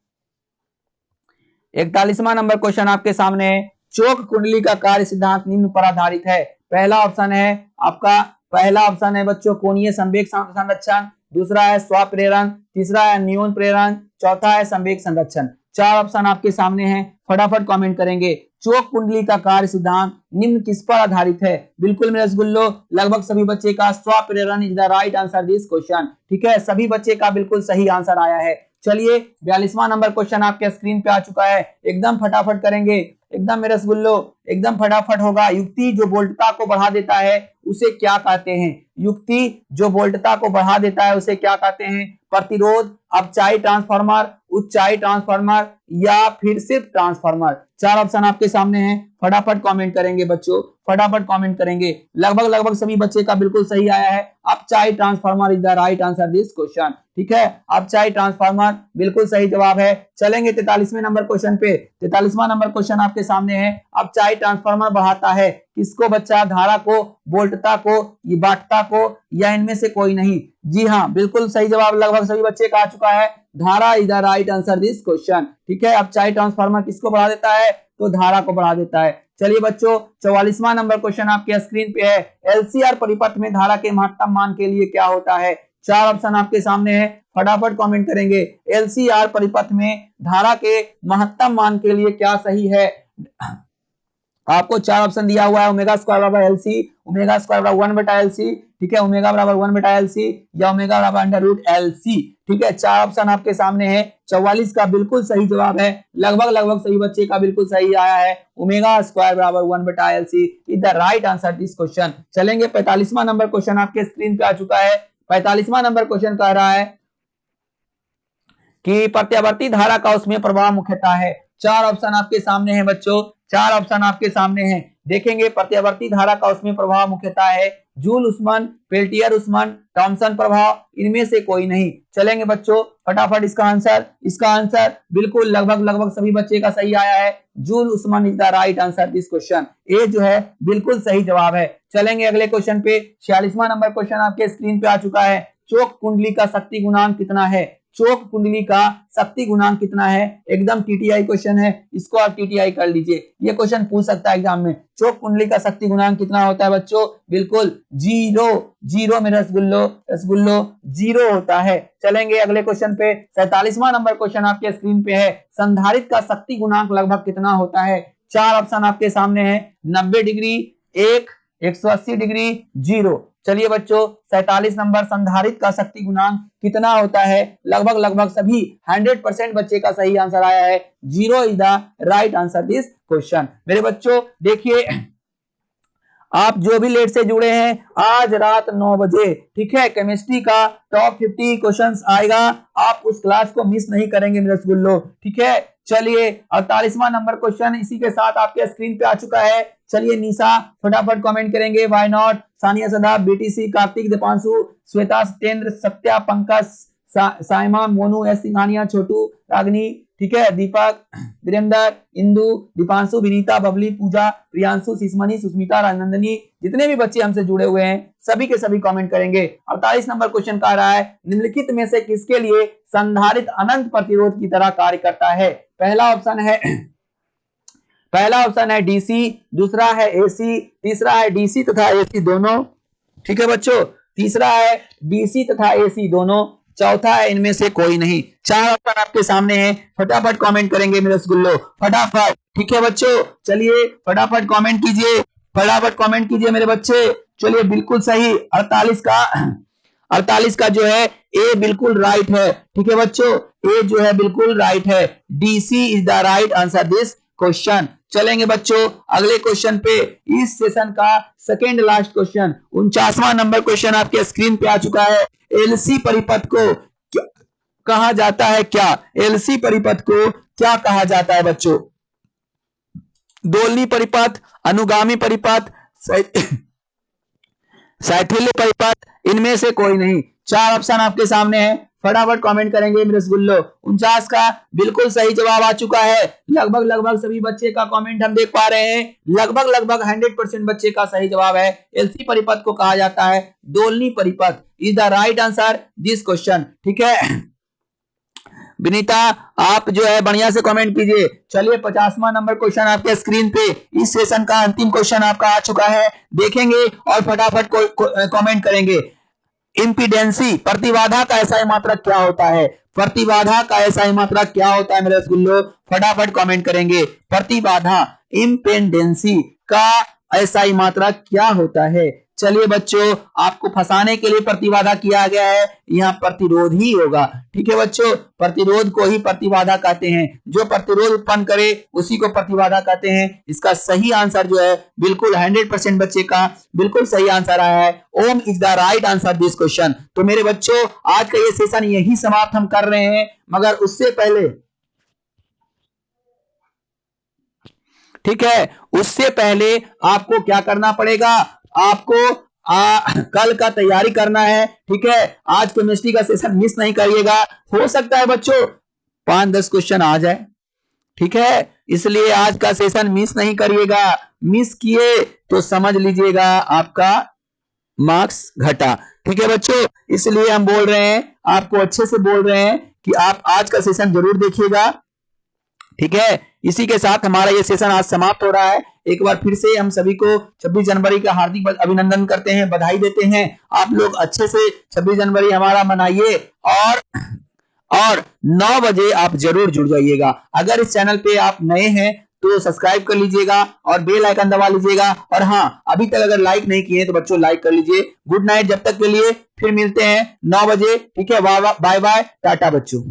41वां नंबर क्वेश्चन आपके सामने है, चोक कुंडली का कार्य सिद्धांत निम्न पर आधारित है। पहला ऑप्शन है आपका, पहला ऑप्शन है बच्चों कोणीय संवेग संरक्षण, दूसरा है स्वप्रेरण, तीसरा है नियोन प्रेरण, चौथा है संवेग संरक्षण। 4 ऑप्शन आपके सामने हैं, फटाफट कमेंट करेंगे। चोक कुंडली का कार्य सिद्धांत निम्न किस पर आधारित है? बिल्कुल मेरे रसगुल्लो, लगभग सभी बच्चे का स्वप्रेरण is the right answer this question. ठीक है, सभी बच्चे का बिल्कुल सही आंसर आया है। चलिए 42वां नंबर क्वेश्चन आपके स्क्रीन पे आ चुका है, एकदम फटाफट करेंगे, एकदम मेरे रसगुल्लो, एकदम फटाफट होगा। युक्ति जो वोल्टता को बढ़ा देता है उसे क्या कहते हैं? युक्ति जो वोल्टता को बढ़ा देता है उसे क्या कहते हैं? प्रतिरोध, अपचाई ट्रांसफार्मर, उच्चाई ट्रांसफार्मर या फिर सिर्फ ट्रांसफार्मर। 4 ऑप्शन आपके सामने हैं, फटाफट कमेंट करेंगे बच्चों, फटाफट कमेंट करेंगे। लगभग सभी बच्चे का बिल्कुल सही आया है, अपचाई transformer is the right answer this question. ठीक है, अपचाई ट्रांसफार्मर बिल्कुल सही जवाब है। चलेंगे 43वें नंबर क्वेश्चन पे। 43वां नंबर क्वेश्चन आपके सामने है, अपचाई ट्रांसफार्मर बढ़ाता है किसको बच्चा? धारा को, वोल्टता को, बाटता को या इनमें से कोई नहीं? जी हाँ, बिल्कुल सही जवाब लगभग सभी बच्चे का आ चुका है, धारा is the right answer this question. ठीक है, अपचाई ट्रांसफार्मर किसको बढ़ा देता है? तो धारा को बढ़ा देता है। चलिए बच्चों 44वां नंबर क्वेश्चन आपके स्क्रीन पे है, एलसीआर परिपथ में धारा के महत्तम मान के लिए क्या होता है? 4 ऑप्शन आपके सामने है, फटाफट कमेंट करेंगे। एलसीआर परिपथ में धारा के महत्तम मान के लिए क्या सही है? आपको 4 ऑप्शन दिया हुआ है, ओमेगा स्क्वायर बराबर एलसी, ओमेगा स्क्वायर बराबर 1 बटा एलसी, ठीक है, ओमेगा बराबर 1 बटा एलसी या ओमेगा बराबर अंडर रूट एलसी। ठीक है, 4 ऑप्शन आपके सामने है। 44 का बिल्कुल सही जवाब है, लगभग सही बच्चे का बिल्कुल सही आया है, ओमेगा स्क्वायर बराबर 1 बटा LC is the right answer this question. चलेंगे 45वां नंबर क्वेश्चन आपके स्क्रीन पे आ चुका है। 45वां नंबर क्वेश्चन कह रहा है कि प्रत्यावर्ती धारा का उसमें प्रभाव मुख्यतः है। 4 ऑप्शन आपके सामने हैं बच्चों, 4 ऑप्शन आपके सामने हैं, देखेंगे प्रत्यावर्ती धारा का उसमें प्रभाव मुख्यतः है जूल उस्मन, पेल्टियर उस्मन, थॉमसन प्रभाव, इनमें से कोई नहीं। चलेंगे बच्चों फटाफट इसका आंसर बिल्कुल लगभग सभी बच्चे का सही आया है, जूल उस्मन is the right answer this question. A जो है बिल्कुल सही जवाब है। चलेंगे अगले क्वेश्चन पे। 46वां नंबर क्वेश्चन आपके स्क्रीन पे आ चुका है, चोक कुंडली का शक्ति गुणांक कितना है? चोक कुंडली का शक्ति गुणांक कितना है? एकदम टीटीआई क्वेश्चन है, इसको आप टीटीआई कर लीजिए, ये क्वेश्चन पूछ सकता है एग्जाम में। चोक कुंडली का शक्ति गुणांक कितना होता है बच्चों? बिल्कुल जीरो में रसगुल्लो जीरो होता है। चलेंगे अगले क्वेश्चन पे। 47वां नंबर क्वेश्चन आपके स्क्रीन पे है, संधारित्र का शक्ति गुणांक लगभग कितना होता है? 4 ऑप्शन आपके सामने है, 90 डिग्री, 180 डिग्री, 0। चलिए बच्चों 47 नंबर, संधारित्र का शक्ति गुणांक कितना होता है? लगभग सभी 100% बच्चे का सही आंसर आया है, 0 is the right answer this question. मेरे बच्चों देखिए, आप जो भी लेट से जुड़े हैं, आज रात 9 बजे, ठीक है, केमिस्ट्री का टॉप 50 क्वेश्चंस आएगा, आप उस क्लास को मिस नहीं करेंगे मेरे रसगुल्लो। ठीक है, चलिए 48वां नंबर क्वेश्चन इसी के साथ आपके स्क्रीन पे आ चुका है। चलिए निशा फटाफट कमेंट करेंगे, why not. Sania Sada, BTC, Kartik, Deepanshu, Shweta, Satyendra, Satya, Pankaj, Saima, Monu, S Singhania, Chhotu, Ragini, ठीक है, दीपक, वीरेंद्र, इंदु, दीपांशु, विनीता, बबली, पूजा, प्रियांशु, शिशमणि, सुस्मिता, राजनंदनी, जितने भी बच्चे हमसे जुड़े हुए हैं सभी के सभी कमेंट करेंगे। 48 नंबर क्वेश्चन कह रहा है निम्नलिखित में से किसके लिए संधारित्र अनंत प्रतिरोध की तरह कार्य करता है। पहला ऑप्शन है डीसी, दूसरा है एसी, तीसरा है डीसी तथा एसी दोनों, ठीक है बच्चों, तीसरा है डीसी तथा एसी दोनों, चौथा है इनमें से कोई नहीं। 4 ऑप्शन आपके सामने हैं, फटाफट कमेंट करेंगे मेरे रसगुल्लो, फटाफट, ठीक है बच्चों। चलिए फटाफट कमेंट कीजिए, फटाफट कमेंट कीजिए मेरे बच्चे। चलिए बिल्कुल सही, 48 का जो है ए बिल्कुल राइट है, ठीक है बच्चों, ए जो है बिल्कुल राइट है, DC is the right answer this question. चलेंगे बच्चों अगले क्वेश्चन पे, इस सेशन का सेकेंड लास्ट क्वेश्चन, 49वां नंबर क्वेश्चन आपके स्क्रीन पे आ चुका है। एलसी परिपथ को कहा जाता है क्या? एलसी परिपथ को क्या कहा जाता है बच्चों? दोलनी परिपथ, अनुगामी परिपथ, शैथिल्य परिपथ, इनमें से कोई नहीं। 4 ऑप्शन आपके सामने हैं, फटाफट कमेंट करेंगे मेरे रसगुल्लो। 49 का बिल्कुल सही जवाब आ चुका है। लगभग सभी बच्चे का कमेंट हम देख पा रहे हैं, लगभग 100% बच्चे का सही जवाब है। एलसी परिपथ को कहा जाता है दोलनी परिपथ, is the right answer this question, ठीक है। विनीता आप जो है बढ़िया से कमेंट कीजिए। चलिए 50वां नंबर क्वेश्चन आपके स्क्रीन पे, इस सेशन का अंतिम क्वेश्चन आपका आ चुका है, देखेंगे और फटाफट कमेंट करेंगे। इंपीडेंसी, प्रतिबाधा का ऐसा मात्रक क्या होता है? प्रतिबाधा का ऐसा मात्रक क्या होता है मेरे रसगुल्लो? फटाफट कमेंट करेंगे। प्रतिबाधा, इंपेंडेंसी का ऐसा मात्रक क्या होता है? चलिए बच्चों आपको फंसाने के लिए प्रतिबाधा किया गया है, यहाँ प्रतिरोध ही होगा, ठीक है बच्चों, प्रतिरोध को ही प्रतिबाधा कहते हैं, जो प्रतिरोध उत्पन्न करे उसी को प्रतिबाधा कहते हैं। इसका सही आंसर जो है बिल्कुल 100% बच्चे का बिल्कुल सही आंसर आया है, ohm is the right answer this question. तो मेरे बच्चों आज का ये सेशन यही समाप्त हम कर रहे हैं, मगर उससे पहले, ठीक है, उससे पहले आपको क्या करना पड़ेगा? आपको कल का तैयारी करना है, ठीक है। आज केमिस्ट्री का सेशन मिस नहीं करिएगा, हो सकता है बच्चों 5-10 क्वेश्चन आ जाए, ठीक है, इसलिए आज का सेशन मिस नहीं करिएगा। मिस किए तो समझ लीजिएगा आपका मार्क्स घटा, ठीक है बच्चों। इसलिए हम बोल रहे हैं, आपको अच्छे से बोल रहे हैं कि आप आज का सेशन जरूर देखिएगा, ठीक है। इसी के साथ हमारा ये सेशन आज समाप्त हो रहा है। एक बार फिर से हम सभी को 26 जनवरी का हार्दिक अभिनंदन करते हैं, बधाई देते हैं। आप लोग अच्छे से 26 जनवरी हमारा मनाइए और 9 बजे आप जरूर जुड़ जाइएगा। अगर इस चैनल पे आप नए हैं तो सब्सक्राइब कर लीजिएगा और बेल आइकन दबा लीजिएगा, और हाँ अभी तक अगर लाइक नहीं किए तो बच्चों लाइक कर लीजिए। गुड नाइट, जब तक के लिए फिर मिलते हैं 9 बजे, ठीक है। बाय बाय, टाटा बच्चों।